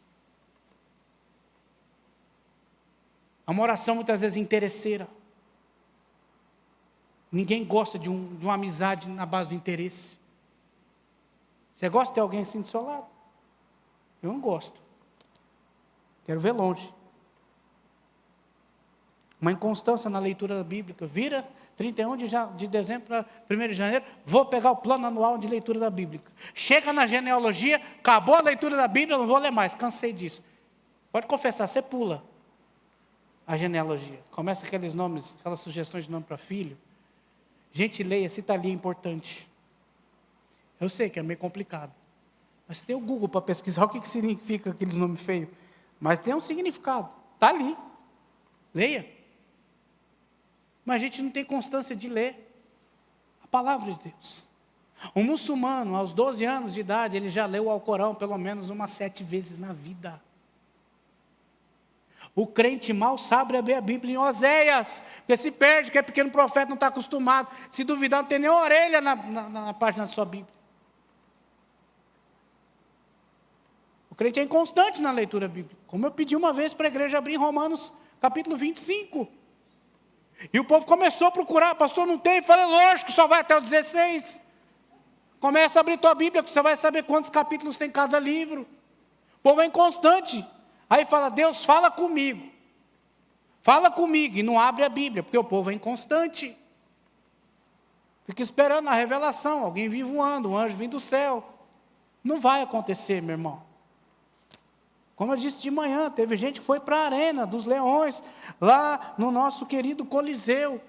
É uma oração muitas vezes interesseira. Ninguém gosta de uma amizade na base do interesse. Você gosta de ter alguém assim do seu lado? Eu não gosto. Quero ver longe. Uma inconstância na leitura bíblica. Vira 31 de dezembro para 1º de janeiro, vou pegar o plano anual de leitura da Bíblia. Chega na genealogia, acabou a leitura da Bíblia, não vou ler mais, cansei disso. Pode confessar, você pula a genealogia. Começa aqueles nomes, aquelas sugestões de nome para filho. Gente, leia, se está ali é importante. Eu sei que é meio complicado. Mas tem o Google para pesquisar o que significa aqueles nomes feios. Mas tem um significado. Está ali. Leia. Mas a gente não tem constância de ler a palavra de Deus. Um muçulmano, aos 12 anos de idade, ele já leu o Alcorão pelo menos umas 7 vezes na vida. O crente mal sabe abrir a Bíblia em Oséias, porque se perde, porque é pequeno profeta, não está acostumado. Se duvidar, não tem nem orelha na página da sua Bíblia. O crente é inconstante na leitura bíblica. Como eu pedi uma vez para a igreja abrir em Romanos, capítulo 25. E o povo começou a procurar, pastor, não tem? Eu falei, lógico, só vai até o 16. Começa a abrir tua Bíblia, que você vai saber quantos capítulos tem cada livro. O povo é inconstante. Aí fala, Deus, fala comigo. Fala comigo, e não abre a Bíblia, porque o povo é inconstante. Fica esperando a revelação, alguém vir voando, um anjo vindo do céu. Não vai acontecer, meu irmão. Como eu disse de manhã, teve gente que foi para a Arena dos Leões, lá no nosso querido Coliseu.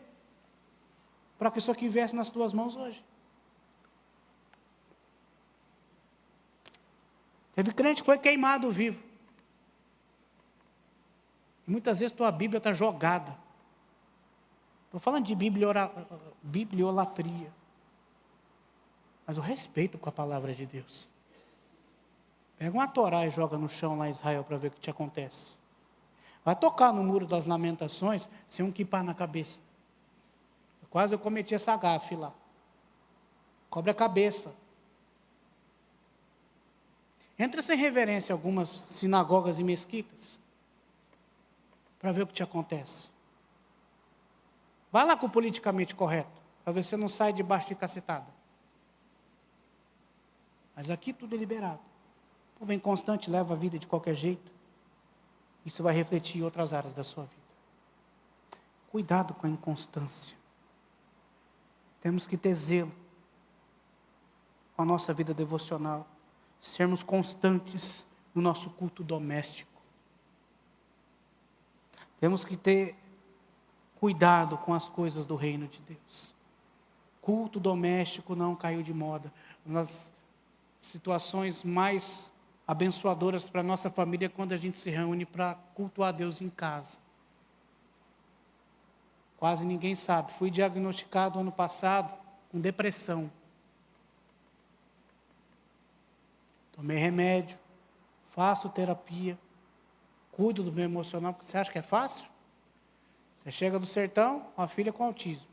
para que isso aqui viesse nas tuas mãos hoje. Teve crente que foi queimado vivo. E muitas vezes tua Bíblia está jogada. Estou falando de bibliolatria. Mas o respeito com a palavra de Deus. Pega uma Torá e joga no chão lá em Israel para ver o que te acontece. Vai tocar no muro das lamentações sem um quipá na cabeça. Quase eu cometi essa gafe lá. Cobre a cabeça. Entra sem reverência em algumas sinagogas e mesquitas para ver o que te acontece. Vai lá com o politicamente correto, para ver se você não sai debaixo de cacetada. Mas aqui tudo é liberado. O povo inconstante leva a vida de qualquer jeito. Isso vai refletir em outras áreas da sua vida. Cuidado com a inconstância. Temos que ter zelo com a nossa vida devocional. Sermos constantes no nosso culto doméstico. Temos que ter cuidado com as coisas do reino de Deus. Culto doméstico não caiu de moda. Nas situações mais abençoadoras para a nossa família, quando a gente se reúne para cultuar Deus em casa. Quase ninguém sabe. Fui diagnosticado ano passado com depressão. Tomei remédio, faço terapia, cuido do meu emocional, porque você acha que é fácil? Você chega do sertão, a filha com autismo.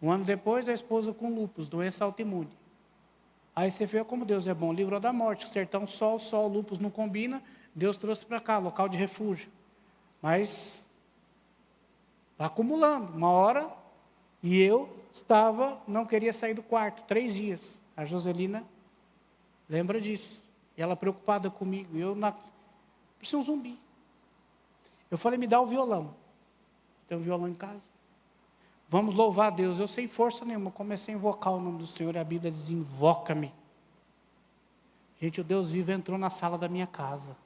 Um ano depois, a esposa com lúpus, doença autoimune. Aí você vê como Deus é bom, livrou da morte. Sertão, sol, lúpus não combina, Deus trouxe para cá, local de refúgio. Mas, está acumulando, uma hora, e eu não queria sair do quarto, 3 dias. A Joselina lembra disso. E ela preocupada comigo, parecia um zumbi. Eu falei, me dá o violão. Tem um violão em casa? Vamos louvar a Deus. Eu sem força nenhuma, comecei a invocar o nome do Senhor, e a Bíblia diz, invoca-me. Gente, o Deus vivo entrou na sala da minha casa.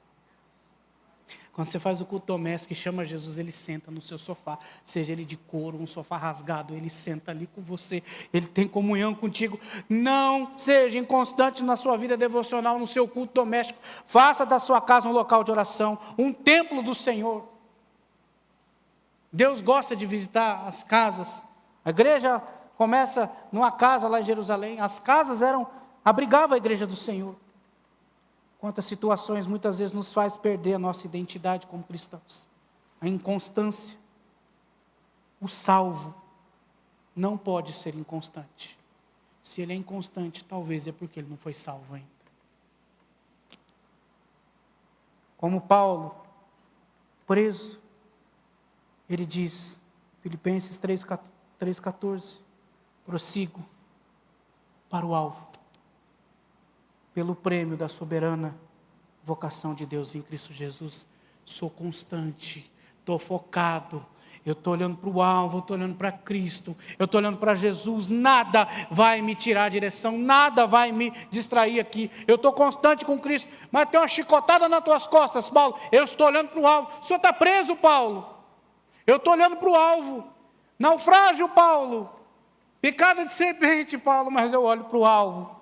Quando você faz o culto doméstico e chama Jesus, Ele senta no seu sofá, seja ele de couro, um sofá rasgado, Ele senta ali com você, Ele tem comunhão contigo. Não seja inconstante na sua vida devocional, no seu culto doméstico. Faça da sua casa um local de oração, um templo do Senhor. Deus gosta de visitar as casas. A igreja começa numa casa lá em Jerusalém. As casas abrigavam a igreja do Senhor. Quantas situações muitas vezes nos faz perder a nossa identidade como cristãos. A inconstância. O salvo não pode ser inconstante. Se ele é inconstante, talvez é porque ele não foi salvo ainda. Como Paulo, preso, ele diz, Filipenses 3,14, prossigo para o alvo, pelo prêmio da soberana vocação de Deus em Cristo Jesus. Sou constante, estou focado, eu estou olhando para o alvo, estou olhando para Cristo, eu estou olhando para Jesus. Nada vai me tirar a direção, nada vai me distrair aqui. Eu estou constante com Cristo, mas tem uma chicotada nas tuas costas, Paulo. Eu estou olhando para o alvo. O senhor está preso, Paulo. Eu estou olhando para o alvo. Naufrágio, Paulo. Picada de serpente, Paulo, mas eu olho para o alvo.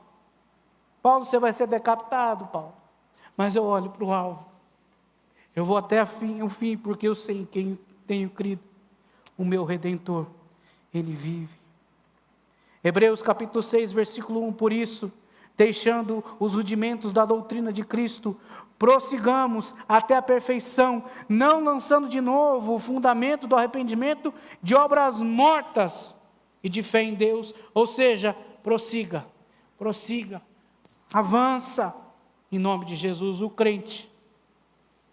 Paulo, você vai ser decapitado, Paulo. Mas eu olho para o alvo. Eu vou até o fim, porque eu sei em quem tenho crido. O meu Redentor, Ele vive. Hebreus capítulo 6, versículo 1, por isso, deixando os rudimentos da doutrina de Cristo, prossigamos até a perfeição, não lançando de novo o fundamento do arrependimento de obras mortas e de fé em Deus. Ou seja, prossiga, avança, em nome de Jesus. O crente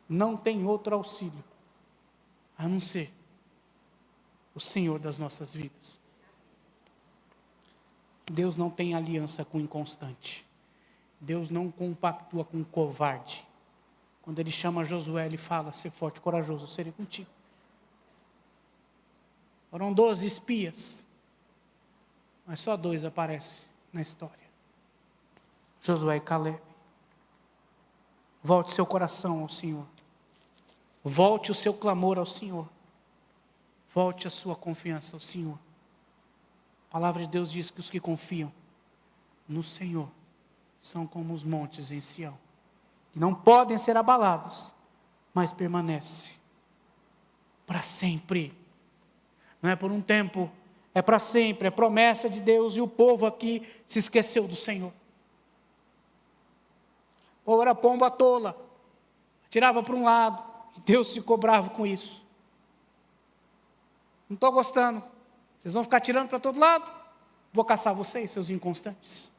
não tem outro auxílio, a não ser o Senhor das nossas vidas. Deus não tem aliança com o inconstante. Deus não compactua com o covarde. Quando Ele chama Josué, Ele fala, ser forte e corajoso, eu serei contigo. Foram 12 espias, mas só 2 aparecem na história. Josué e Caleb. Volte seu coração ao Senhor. Volte o seu clamor ao Senhor. Volte a sua confiança ao Senhor. A palavra de Deus diz que os que confiam no Senhor são como os montes em Sião, que não podem ser abalados, mas permanece para sempre. Não é por um tempo, é para sempre, é promessa de Deus, e o povo aqui se esqueceu do Senhor. O povo era pomba tola, tirava para um lado, e Deus se cobrava com isso. Não estou gostando, vocês vão ficar tirando para todo lado? Vou caçar vocês, seus inconstantes.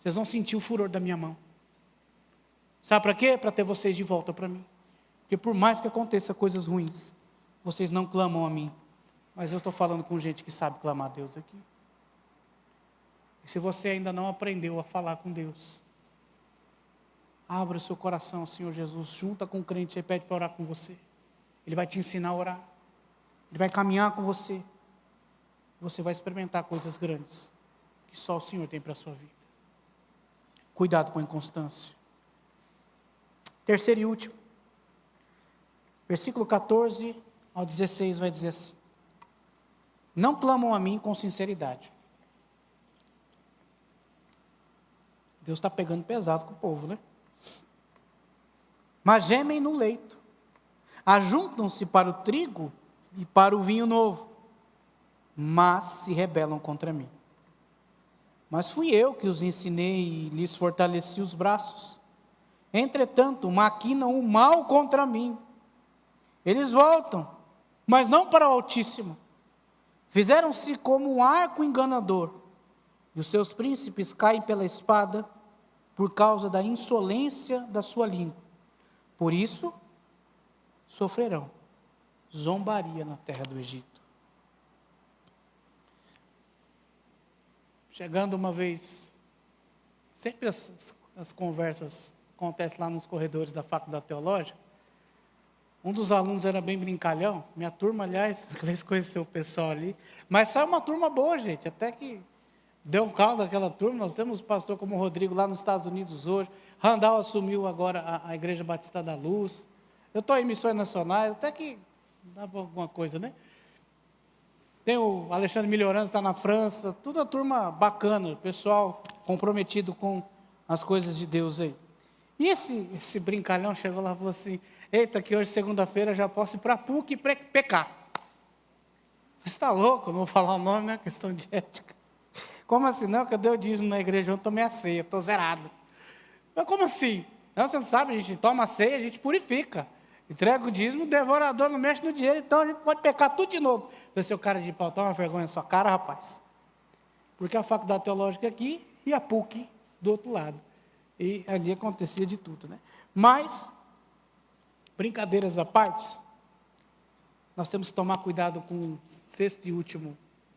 Vocês vão sentir o furor da minha mão. Sabe para quê? Para ter vocês de volta para mim. Porque por mais que aconteça coisas ruins, vocês não clamam a mim. Mas eu estou falando com gente que sabe clamar a Deus aqui. E se você ainda não aprendeu a falar com Deus, abra o seu coração ao Senhor Jesus, junta com o crente e pede para orar com você. Ele vai te ensinar a orar. Ele vai caminhar com você. Você vai experimentar coisas grandes que só o Senhor tem para a sua vida. Cuidado com a inconstância. Terceiro e último. Versículo 14 ao 16 vai dizer assim: não clamam a mim com sinceridade. Deus está pegando pesado com o povo, né? Mas gemem no leito, ajuntam-se para o trigo e para o vinho novo, mas se rebelam contra mim. Mas fui eu que os ensinei e lhes fortaleci os braços. Entretanto, maquinam o mal contra mim. Eles voltam, mas não para o Altíssimo. Fizeram-se como um arco enganador, e os seus príncipes caem pela espada por causa da insolência da sua língua. Por isso, sofrerão zombaria na terra do Egito. Chegando uma vez, sempre as conversas acontecem lá nos corredores da faculdade teológica. Um dos alunos era bem brincalhão, minha turma, aliás, vocês conheceram o pessoal ali, mas saiu uma turma boa, gente, até que deu um caldo daquela turma. Nós temos um pastor como o Rodrigo lá nos Estados Unidos hoje, Randall assumiu agora a Igreja Batista da Luz, eu estou em missões nacionais, até que dá para alguma coisa, né? Tem o Alexandre Melhorança, está na França, tudo uma turma bacana, pessoal comprometido com as coisas de Deus aí. E esse brincalhão chegou lá e falou assim: eita, que hoje, segunda-feira, já posso ir para a PUC e pecar. Você está louco? Não vou falar o nome, né? Questão de ética. Como assim? Não, que eu dei o dízimo na igreja, eu tomei a ceia, estou zerado. Mas como assim? Não, você não sabe, a gente toma a ceia, a gente purifica. Entrega o dízimo, o devorador não mexe no dinheiro, então a gente pode pecar tudo de novo. Falei, seu cara de pau, toma uma vergonha na sua cara, rapaz. Porque a faculdade teológica aqui e a PUC do outro lado. E ali acontecia de tudo, né? Mas, brincadeiras à parte, nós temos que tomar cuidado com o sexto e último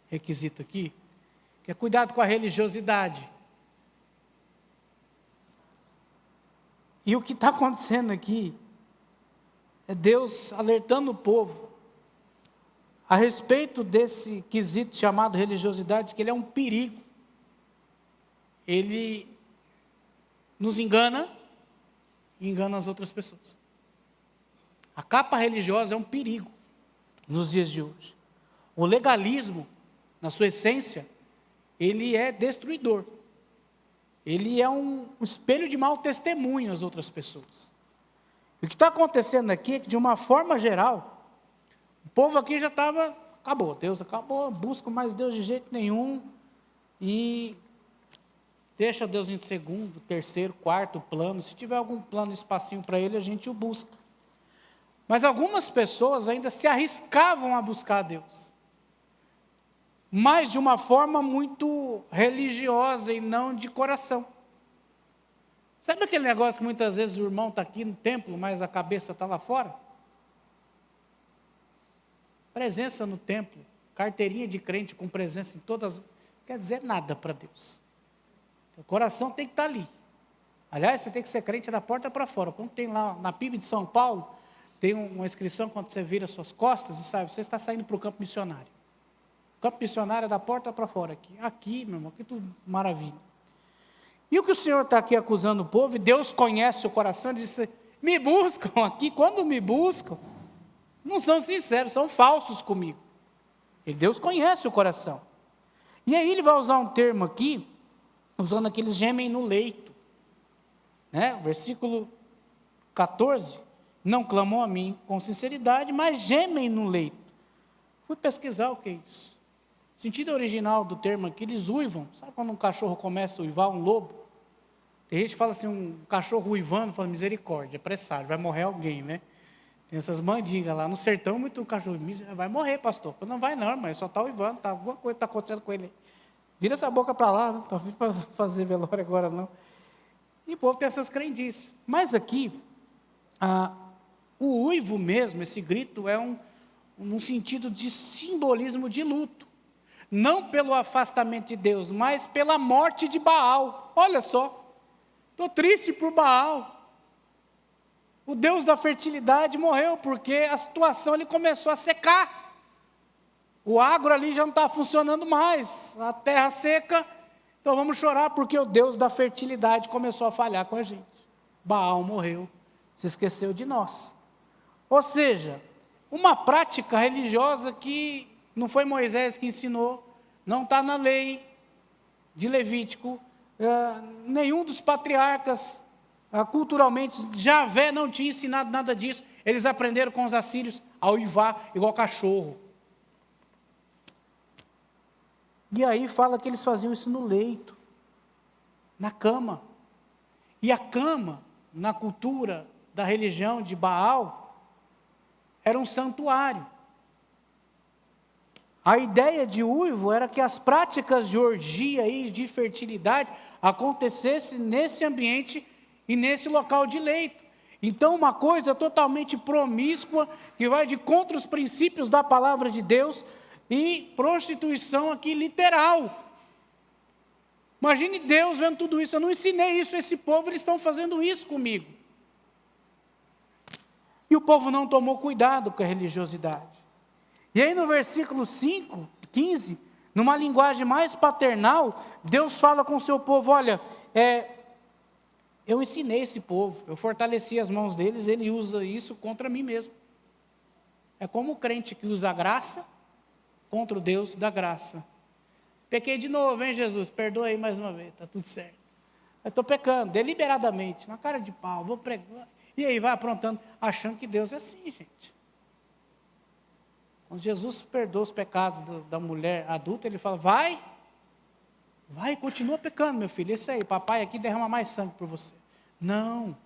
requisito aqui, que é cuidado com a religiosidade. E o que está acontecendo aqui é Deus alertando o povo a respeito desse quesito chamado religiosidade, que ele é um perigo. Ele nos engana e engana as outras pessoas. A capa religiosa é um perigo nos dias de hoje. O legalismo, na sua essência, ele é destruidor. Ele é um espelho de mau testemunho às outras pessoas. E o que está acontecendo aqui é que, de uma forma geral, o povo aqui já estava, acabou, Deus acabou, busca mais Deus de jeito nenhum, e deixa Deus em segundo, terceiro, quarto plano. Se tiver algum plano, espacinho para ele, a gente o busca. Mas algumas pessoas ainda se arriscavam a buscar a Deus, mas de uma forma muito religiosa e não de coração. Sabe aquele negócio que muitas vezes o irmão está aqui no templo, mas a cabeça está lá fora? Presença no templo, carteirinha de crente com presença em todas, não quer dizer nada para Deus. O coração tem que estar ali. Aliás, você tem que ser crente da porta para fora. Quando tem lá na PIB de São Paulo, tem uma inscrição quando você vira as suas costas e sabe, você está saindo para o campo missionário. O campo missionário é da porta para fora aqui. Aqui, meu irmão, aqui tudo maravilha. E o que o Senhor está aqui acusando o povo, e Deus conhece o coração, ele disse: me buscam aqui, quando me buscam, não são sinceros, são falsos comigo. E Deus conhece o coração. E aí ele vai usar um termo aqui, usando aqueles gemem no leito. Né? Versículo 14, não clamou a mim com sinceridade, mas gemem no leito. Fui pesquisar o que é isso. O sentido original do termo aqui, eles uivam. Sabe quando um cachorro começa a uivar, um lobo? Tem gente que fala assim, um cachorro uivando, fala misericórdia, é presságio, vai morrer alguém, né? Tem essas mandingas lá no sertão, muito cachorro, vai morrer, pastor. Não vai não, mas só está uivando, alguma coisa está acontecendo com ele. Vira essa boca para lá, não está vindo para fazer velório agora não. E o povo tem essas crendices. Mas aqui, o uivo mesmo, esse grito, é num sentido de simbolismo de luto. Não pelo afastamento de Deus, mas pela morte de Baal. Olha só, estou triste por Baal. O Deus da fertilidade morreu, porque a situação ele começou a secar. O agro ali já não está funcionando mais, a terra seca. Então vamos chorar, porque o Deus da fertilidade começou a falhar com a gente. Baal morreu, se esqueceu de nós. Ou seja, uma prática religiosa que não foi Moisés que ensinou, não está na lei de Levítico, nenhum dos patriarcas, culturalmente, Javé não tinha ensinado nada disso, eles aprenderam com os assírios a uivar igual cachorro. E aí fala que eles faziam isso no leito, na cama. E a cama, na cultura da religião de Baal, era um santuário. A ideia de uivo era que as práticas de orgia e de fertilidade acontecessem nesse ambiente e nesse local de leito. Então, uma coisa totalmente promíscua, que vai de contra os princípios da palavra de Deus, e prostituição aqui literal. Imagine Deus vendo tudo isso. Eu não ensinei isso a esse povo, eles estão fazendo isso comigo. E o povo não tomou cuidado com a religiosidade. E aí no versículo 5, 15, numa linguagem mais paternal, Deus fala com o seu povo, olha, eu ensinei esse povo, eu fortaleci as mãos deles, ele usa isso contra mim mesmo. É como o crente que usa a graça contra o Deus da graça. Pequei de novo, hein, Jesus? Perdoa aí mais uma vez, está tudo certo. Eu estou pecando, deliberadamente, na cara de pau, vou pregar. E aí vai aprontando, achando que Deus é assim, gente. Quando Jesus perdoa os pecados da mulher adulta, ele fala, vai, continua pecando, meu filho. Isso aí, papai aqui derrama mais sangue por você. Não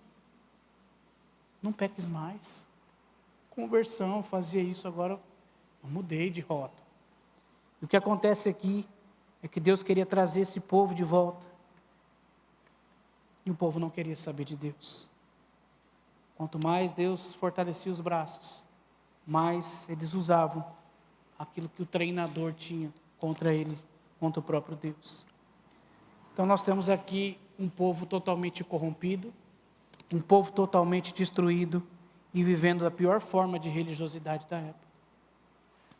peques mais. Conversão, fazia isso, agora eu mudei de rota. E o que acontece aqui é que Deus queria trazer esse povo de volta. E o povo não queria saber de Deus. Quanto mais Deus fortalecia os braços, mais eles usavam aquilo que o treinador tinha contra ele, contra o próprio Deus. Então nós temos aqui um povo totalmente corrompido, um povo totalmente destruído e vivendo da pior forma de religiosidade da época.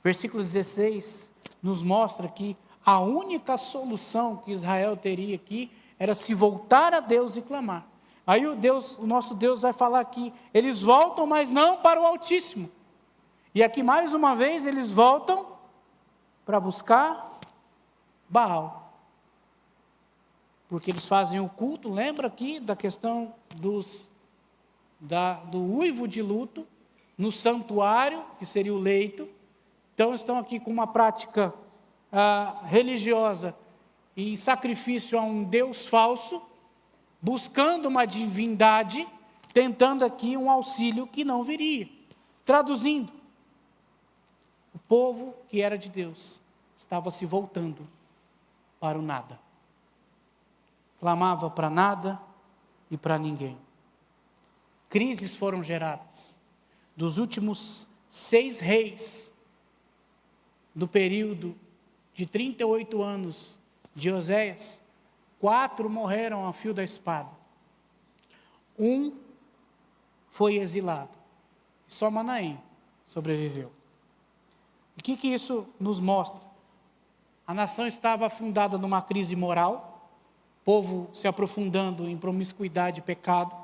Versículo 16 nos mostra que a única solução que Israel teria aqui era se voltar a Deus e clamar. Aí o nosso Deus vai falar aqui, eles voltam, mas não para o Altíssimo. E aqui mais uma vez eles voltam para buscar Baal. Porque eles fazem o culto, lembra aqui da questão do uivo de luto, no santuário, que seria o leito. Então estão aqui com uma prática religiosa em sacrifício a um Deus falso, buscando uma divindade, tentando aqui um auxílio que não viria. Traduzindo, o povo que era de Deus estava se voltando para o nada. Clamava para nada e para ninguém. Crises foram geradas. Dos últimos 6 reis, do período de 38 anos de Oséias, 4 morreram a fio da espada. 1 foi exilado. Só Manaém sobreviveu. O que isso nos mostra? A nação estava afundada numa crise moral, povo se aprofundando em promiscuidade e pecado,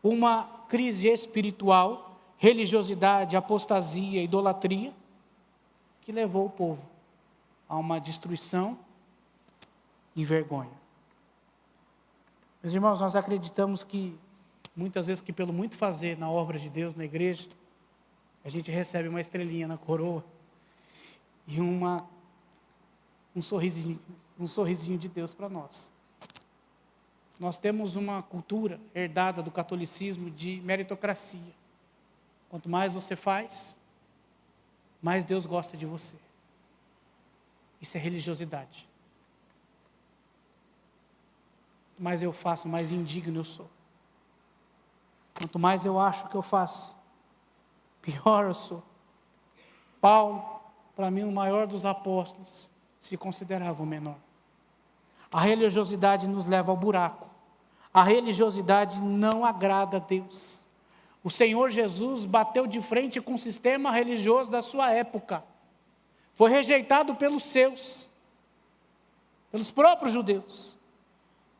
uma crise espiritual, religiosidade, apostasia, idolatria, que levou o povo a uma destruição e vergonha. Meus irmãos, nós acreditamos que, muitas vezes, que pelo muito fazer na obra de Deus, na igreja, a gente recebe uma estrelinha na coroa e um sorrisinho de Deus para nós. Nós temos uma cultura herdada do catolicismo de meritocracia. Quanto mais você faz, mais Deus gosta de você. Isso é religiosidade. Quanto mais eu faço, mais indigno eu sou. Quanto mais eu acho que eu faço, pior eu sou. Paulo, para mim, o maior dos apóstolos, se considerava o menor. A religiosidade nos leva ao buraco. A religiosidade não agrada a Deus. O Senhor Jesus bateu de frente com o sistema religioso da sua época. Foi rejeitado pelos seus, pelos próprios judeus.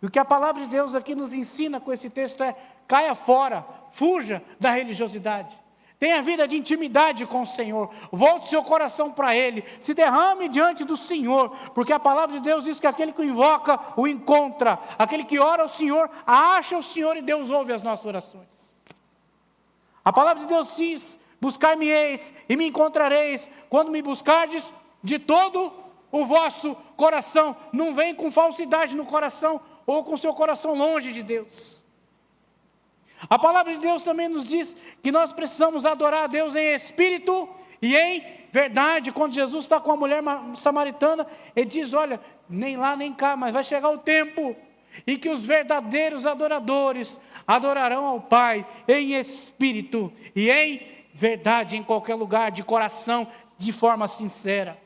E o que a palavra de Deus aqui nos ensina com esse texto é: caia fora, fuja da religiosidade. Tenha vida de intimidade com o Senhor. Volte seu coração para Ele. Se derrame diante do Senhor. Porque a palavra de Deus diz que aquele que o invoca, o encontra. Aquele que ora ao Senhor, acha o Senhor, e Deus ouve as nossas orações. A palavra de Deus diz: buscar-me-eis e me encontrareis, quando me buscardes de todo o vosso coração. Não vem com falsidade no coração, ou com seu coração longe de Deus. A palavra de Deus também nos diz que nós precisamos adorar a Deus em espírito e em verdade. Quando Jesus está com a mulher samaritana, Ele diz: olha, nem lá nem cá, mas vai chegar o tempo em que os verdadeiros adoradores adorarão ao Pai em espírito e em verdade, em qualquer lugar, de coração, de forma sincera.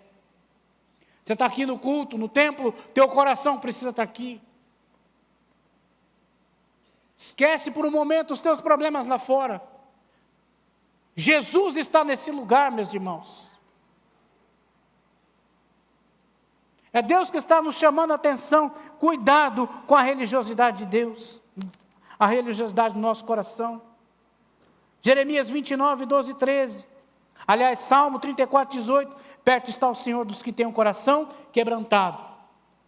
Você está aqui no culto, no templo, teu coração precisa estar aqui. Esquece por um momento os teus problemas lá fora. Jesus está nesse lugar, meus irmãos. É Deus que está nos chamando a atenção. Cuidado com a religiosidade de Deus, a religiosidade do nosso coração. Jeremias 29, 12 e 13. Aliás, Salmo 34, 18. Perto está o Senhor dos que têm um coração quebrantado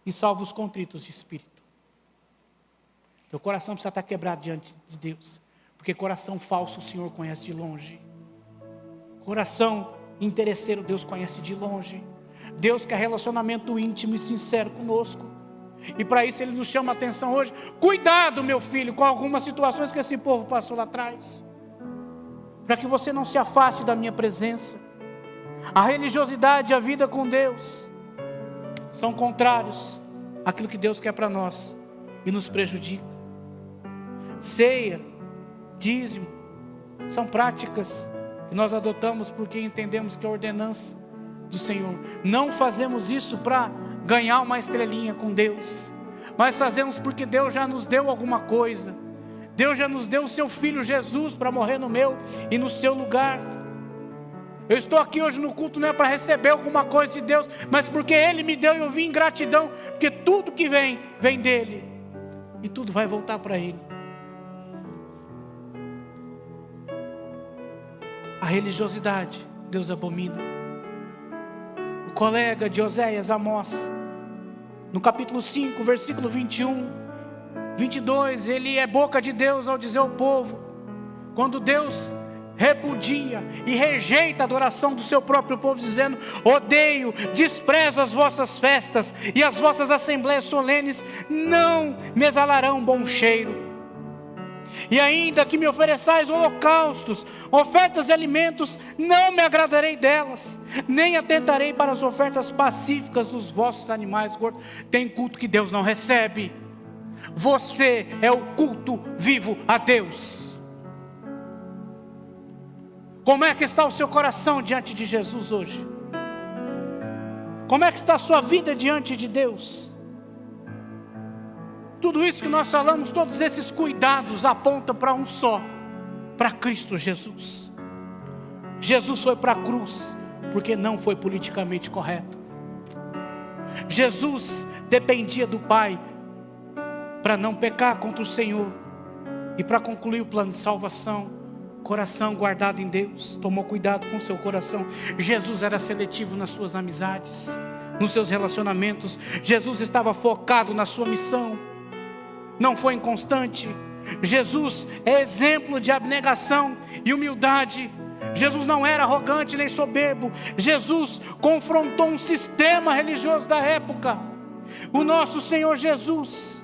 e salva os contritos de espírito. Teu coração precisa estar quebrado diante de Deus, porque coração falso o Senhor conhece de longe. Coração interesseiro Deus conhece de longe. Deus quer relacionamento íntimo e sincero conosco. E para isso Ele nos chama a atenção hoje. Cuidado, meu filho, com algumas situações que esse povo passou lá atrás, para que você não se afaste da minha presença. A religiosidade e a vida com Deus são contrários àquilo que Deus quer para nós e nos prejudica. Ceia, dízimo, são práticas que nós adotamos porque entendemos que é a ordenança do Senhor. Não fazemos isso para ganhar uma estrelinha com Deus, mas fazemos porque Deus já nos deu alguma coisa. Deus já nos deu o seu Filho Jesus para morrer no meu e no seu lugar. Eu estou aqui hoje no culto não é para receber alguma coisa de Deus, mas porque Ele me deu e eu vim em gratidão, porque tudo que vem, vem dEle, e tudo vai voltar para Ele. A religiosidade, Deus abomina. O colega de Oséias, Amós, no capítulo 5, versículo 21, 22, ele é boca de Deus ao dizer ao povo, quando Deus repudia e rejeita a adoração do seu próprio povo, dizendo: odeio, desprezo as vossas festas e as vossas assembleias solenes não me exalarão bom cheiro. E ainda que me ofereçais holocaustos, ofertas e alimentos, não me agradarei delas, nem atentarei para as ofertas pacíficas dos vossos animais gordos. Tem culto que Deus não recebe. Você é o culto vivo a Deus. Como é que está o seu coração diante de Jesus hoje? Como é que está a sua vida diante de Deus? Tudo isso que nós falamos, todos esses cuidados apontam para um só, para Cristo Jesus. Jesus foi para a cruz porque não foi politicamente correto. Jesus dependia do Pai para não pecar contra o Senhor e para concluir o plano de salvação. Coração guardado em Deus, tomou cuidado com o seu coração. Jesus era seletivo nas suas amizades. nos seus relacionamentos. Jesus estava focado na sua missão, não foi inconstante. Jesus é exemplo de abnegação e humildade. Jesus não era arrogante nem soberbo. Jesus confrontou um sistema religioso da época. O nosso Senhor Jesus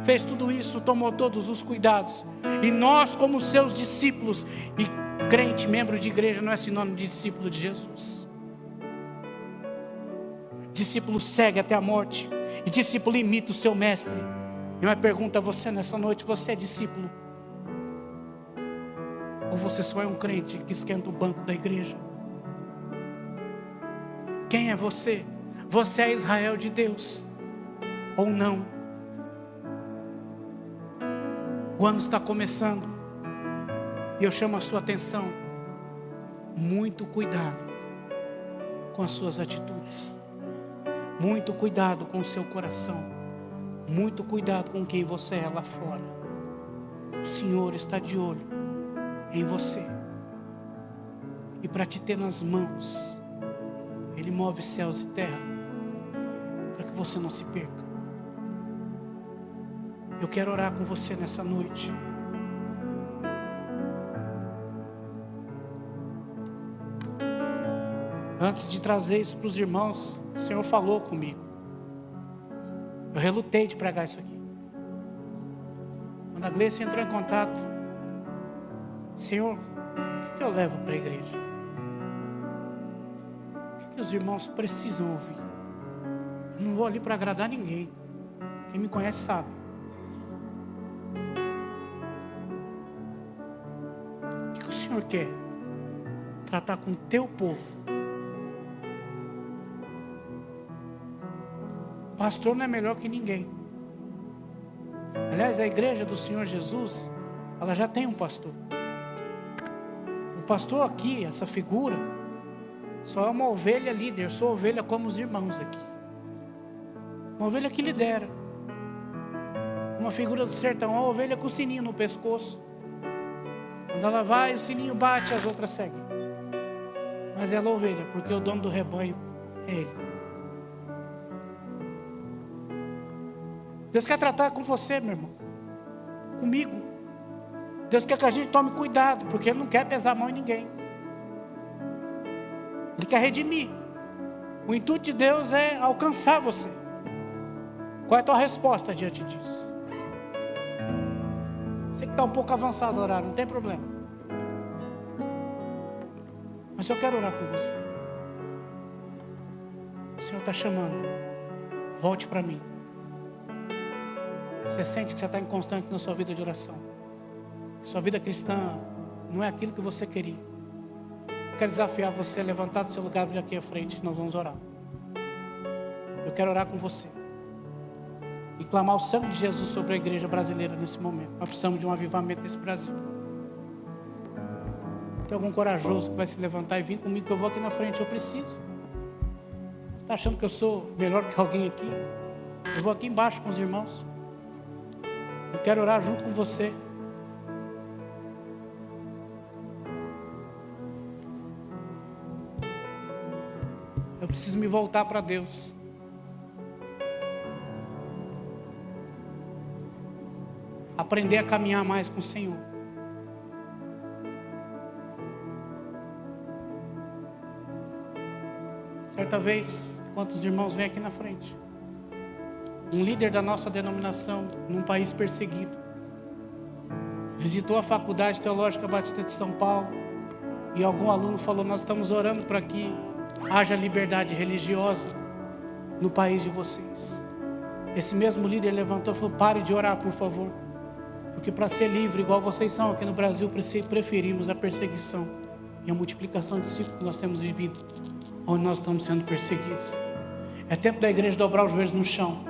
fez tudo isso, tomou todos os cuidados. E nós, como seus discípulos, e crente, membro de igreja não é sinônimo de discípulo de Jesus. Discípulo segue até a morte, e discípulo imita o seu mestre. E uma pergunta a você nessa noite: você é discípulo? Ou você só é um crente que esquenta o banco da igreja? Quem é você? Você é Israel de Deus ou não? O ano está começando e eu chamo a sua atenção: muito cuidado com as suas atitudes, muito cuidado com o seu coração, muito cuidado com quem você é lá fora. O Senhor está de olho em você, e para te ter nas mãos, Ele move céus e terra para que você não se perca. Eu quero orar com você nessa noite. Antes de trazer isso para os irmãos, o Senhor falou comigo. Eu relutei de pregar isso aqui. Quando a Gleice entrou em contato: Senhor, o que eu levo para a igreja? O que os irmãos precisam ouvir? Eu não vou ali para agradar ninguém. Quem me conhece sabe. O que o Senhor quer tratar com o teu povo? Pastor não é melhor que ninguém. Aliás, a igreja do Senhor Jesus, ela já tem um pastor. O pastor aqui, essa figura, só é uma ovelha líder. Eu sou ovelha como os irmãos aqui. Uma ovelha que lidera. Uma figura do sertão, uma ovelha com o sininho no pescoço. Quando ela vai, o sininho bate, as outras seguem. Mas ela é ovelha, porque o dono do rebanho é Ele. Deus quer tratar com você, meu irmão, comigo. Deus quer que a gente tome cuidado, porque Ele não quer pesar a mão em ninguém. Ele quer redimir. O intuito de Deus é alcançar você. Qual é a tua resposta diante disso? Sei que está um pouco avançado o horário, não tem problema. Mas eu quero orar com você. O Senhor está chamando. Volte para mim. Você sente que você está inconstante na sua vida de oração. Sua vida cristã não é aquilo que você queria. Eu quero desafiar você a levantar do seu lugar e vir aqui à frente. Nós vamos orar. Eu quero orar com você e clamar o sangue de Jesus sobre a igreja brasileira nesse momento. Nós precisamos de um avivamento nesse Brasil. Tem algum corajoso que vai se levantar e vir comigo, que eu vou aqui na frente? Eu preciso. Você está achando que eu sou melhor que alguém aqui? Eu vou aqui embaixo com os irmãos. Eu quero orar junto com você. Eu preciso me voltar para Deus. Aprender a caminhar mais com o Senhor. Certa vez, enquanto os irmãos vêm aqui na frente, um líder da nossa denominação, num país perseguido, visitou a Faculdade Teológica Batista de São Paulo, e algum aluno falou: nós estamos orando para que haja liberdade religiosa no país de vocês. Esse mesmo líder levantou e falou: pare de orar, por favor, porque para ser livre, igual vocês são aqui no Brasil, preferimos a perseguição e a multiplicação de ciclos que nós temos vivido, onde nós estamos sendo perseguidos. É tempo da igreja dobrar os joelhos no chão,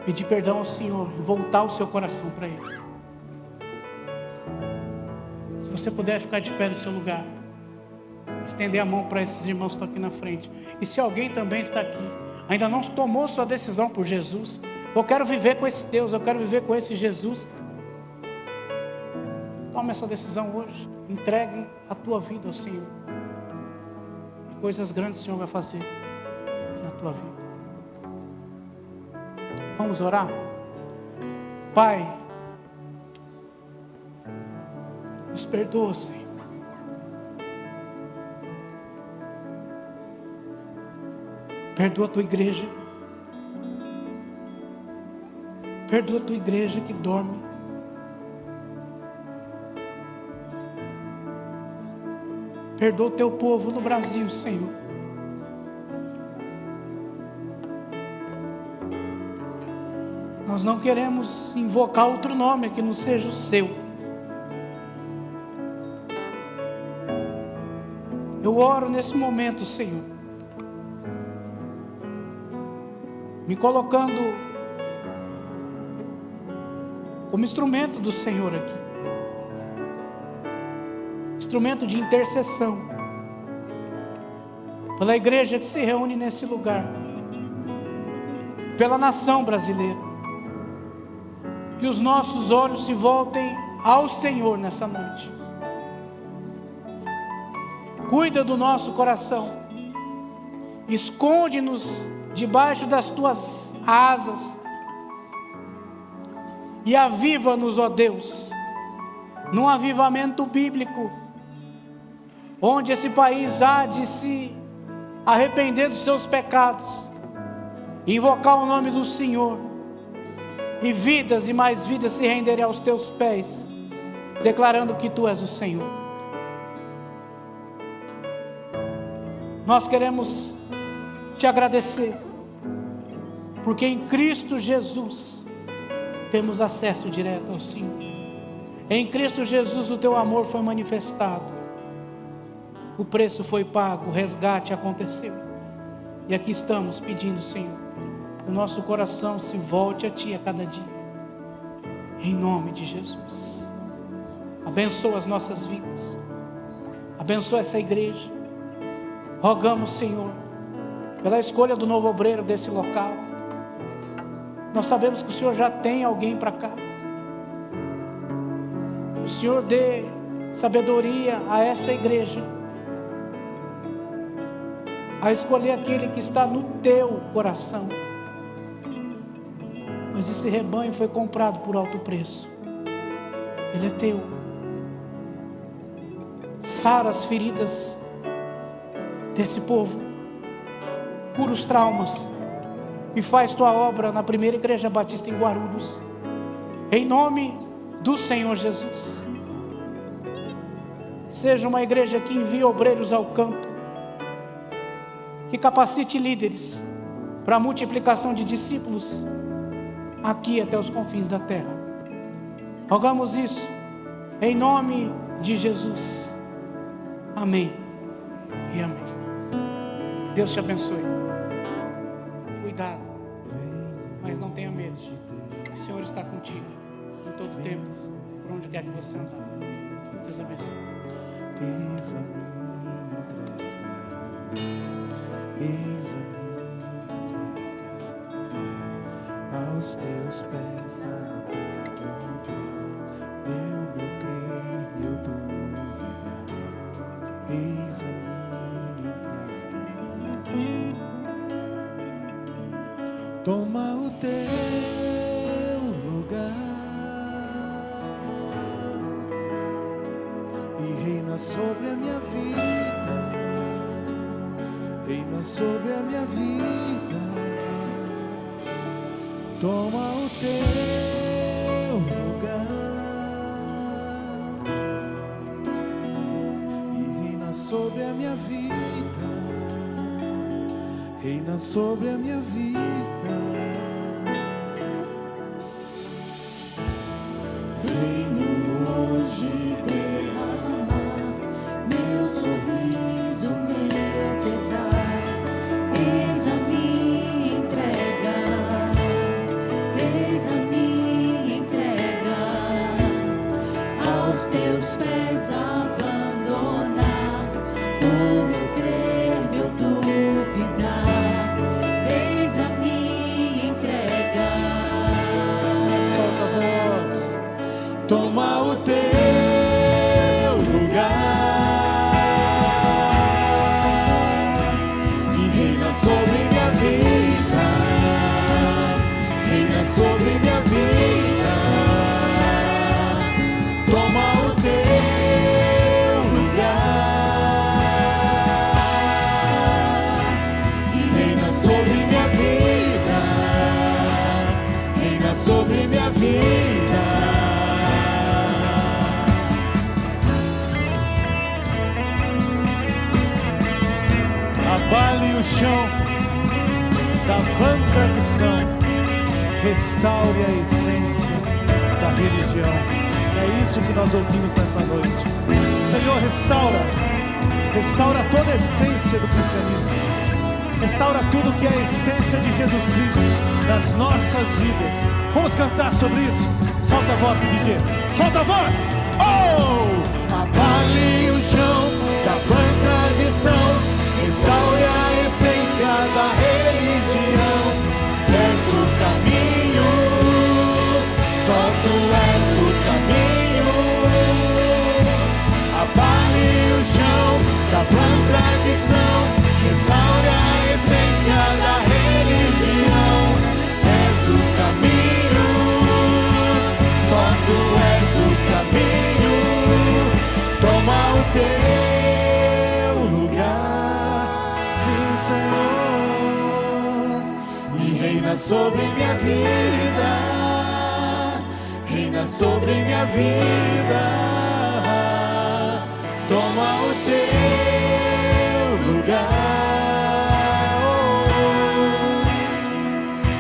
pedir perdão ao Senhor e voltar o seu coração para Ele. Se você puder ficar de pé no seu lugar, estender a mão para esses irmãos que estão aqui na frente. E se alguém também está aqui, ainda não tomou sua decisão por Jesus: eu quero viver com esse Deus, eu quero viver com esse Jesus. Tome essa decisão hoje. Entregue a tua vida ao Senhor. E coisas grandes o Senhor vai fazer na tua vida. Vamos orar? Pai, nos perdoa, Senhor. Perdoa a tua igreja. Perdoa a tua igreja que dorme. Perdoa o teu povo no Brasil, Senhor. Nós não queremos invocar outro nome que não seja o seu. Eu oro nesse momento, Senhor, me colocando como instrumento do Senhor aqui. Instrumento de intercessão pela igreja que se reúne nesse lugar, pela nação brasileira. Que os nossos olhos se voltem ao Senhor nessa noite. Cuida do nosso coração. Esconde-nos debaixo das tuas asas. E aviva-nos, ó Deus, num avivamento bíblico, onde esse país há de se arrepender dos seus pecados, invocar o nome do Senhor, e vidas e mais vidas se renderem aos teus pés, declarando que tu és o Senhor. Nós queremos te agradecer, porque em Cristo Jesus temos acesso direto ao Senhor. Em Cristo Jesus o teu amor foi manifestado, o preço foi pago, o resgate aconteceu, e aqui estamos pedindo, Senhor, que o nosso coração se volte a ti a cada dia, em nome de Jesus. Abençoa as nossas vidas, abençoa essa igreja. Rogamos, Senhor, pela escolha do novo obreiro desse local. Nós sabemos que o Senhor já tem alguém para cá. O Senhor dê sabedoria a essa igreja a escolher aquele que está no teu coração. Mas esse rebanho foi comprado por alto preço. Ele é teu. Sara as feridas desse povo, cura os traumas e faz tua obra na primeira igreja batista em Guarulhos, em nome do Senhor Jesus. Seja uma igreja que envie obreiros ao campo, que capacite líderes para a multiplicação de discípulos aqui até os confins da terra. Rogamos isso em nome de Jesus. Amém e amém. Deus te abençoe. Cuidado, mas não tenha medo. O Senhor está contigo em todo tempo, por onde quer que você andar. Deus abençoe. Eis a minha aos teus pés meu crer, meu duvidar. Eis a minha entrega. Toma o teu lugar e reina sobre a minha vida. Reina sobre a minha vida. Toma o teu lugar e reina sobre a minha vida. Reina sobre a minha vida. Venho hoje derramar meu sorriso, meu pesar. Eis a minha entrega, eis a minha entrega, aos teus pés abandonar, o meu crer, meu duvidar. Eis a minha entrega. Solta a voz. Toma o teu lugar e reina sobre minha vida. Reina da vã tradição, restaure a essência da religião. É isso que nós ouvimos nessa noite. Senhor, restaura toda a essência do cristianismo, restaura tudo que é a essência de Jesus Cristo nas nossas vidas. Vamos cantar sobre isso? Solta a voz, BG, solta a voz! Oh! Abale o chão da vã tradição, restaure a essência da religião. És o caminho, só tu és o caminho. Abale o chão da vã tradição, restaure a essência da religião. És o caminho, só tu és o caminho. Toma o teu lugar, sim, Senhor, e reina sobre minha vida, reina sobre minha vida. Toma o teu lugar,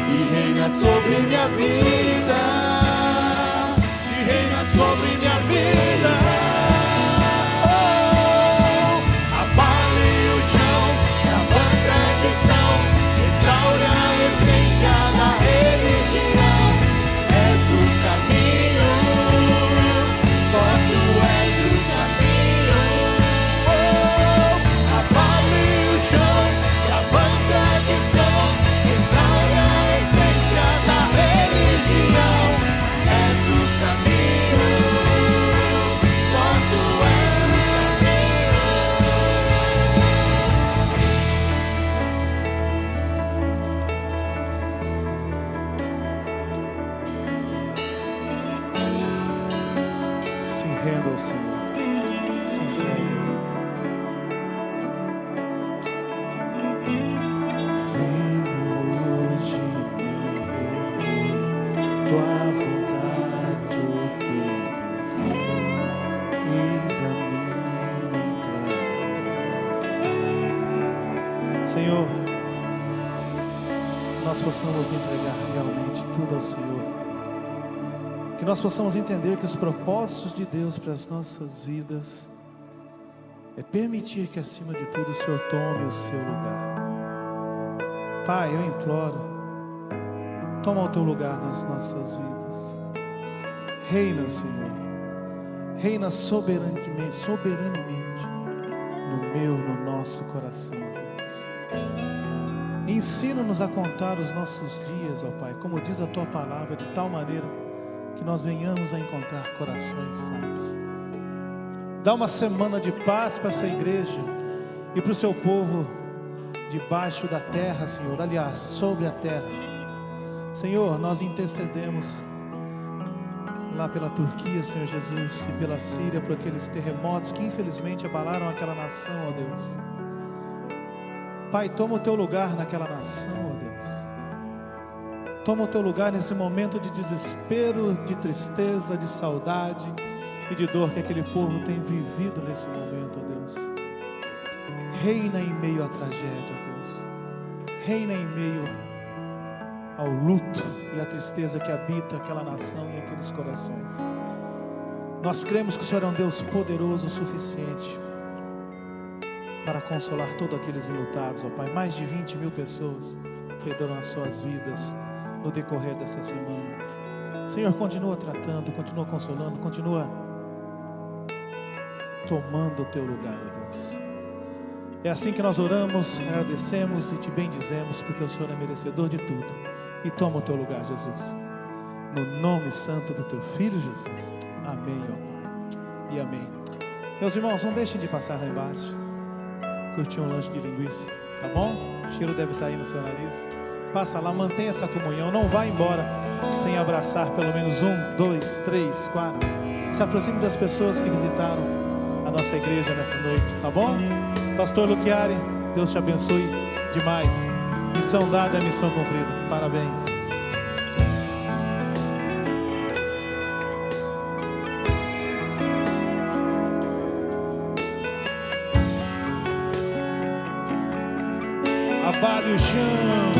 e reina sobre minha vida, e reina sobre minha vida. Restaure a essência da religião. És o caminho, só tu és o caminho. Abale o chão da vã tradição, restaure a essência da religião. És o caminho, só tu és o renda ao Senhor, se renda. Venho hoje me render, tua vontade obedecer, eis a minha entrega. Senhor, que nós possamos entregar realmente tudo ao Senhor. Que nós possamos entender que os propósitos de Deus para as nossas vidas é permitir que acima de tudo o Senhor tome o seu lugar. Pai, eu imploro, toma o teu lugar nas nossas vidas. Reina, Senhor, reina soberanamente no nosso coração, Deus. Ensina-nos a contar os nossos dias, ó Pai, como diz a tua palavra, de tal maneira que nós venhamos a encontrar corações sábios. Dá uma semana de paz para essa igreja e para o seu povo debaixo da terra, Senhor, aliás, sobre a terra. Senhor, nós intercedemos lá pela Turquia, Senhor Jesus, e pela Síria, por aqueles terremotos que infelizmente abalaram aquela nação, ó Deus. Pai, toma o teu lugar naquela nação, ó Deus. Toma o teu lugar nesse momento de desespero, de tristeza, de saudade e de dor que aquele povo tem vivido nesse momento, ó Deus. Reina em meio à tragédia, ó Deus. Reina em meio ao luto e à tristeza que habita aquela nação e aqueles corações. Nós cremos que o Senhor é um Deus poderoso o suficiente para consolar todos aqueles enlutados, ó Pai. Mais de 20 mil pessoas perderam as suas vidas no decorrer dessa semana. Senhor, continua tratando, continua consolando, continua tomando o teu lugar, ó Deus. É assim que nós oramos, agradecemos e te bendizemos, porque o Senhor é merecedor de tudo. E toma o teu lugar, Jesus, no nome santo do teu Filho Jesus. Amém, ó Pai, e amém. Meus irmãos, não deixem de passar lá embaixo, curtir um lanche de linguiça, tá bom? O cheiro deve estar aí no seu nariz. Passa lá, mantenha essa comunhão, não vá embora sem abraçar pelo menos 1, 2, 3, 4. Se aproxime das pessoas que visitaram a nossa igreja nessa noite, tá bom? Pastor Luquiari, Deus te abençoe demais. Missão dada é missão cumprida. Parabéns. Abale o chão.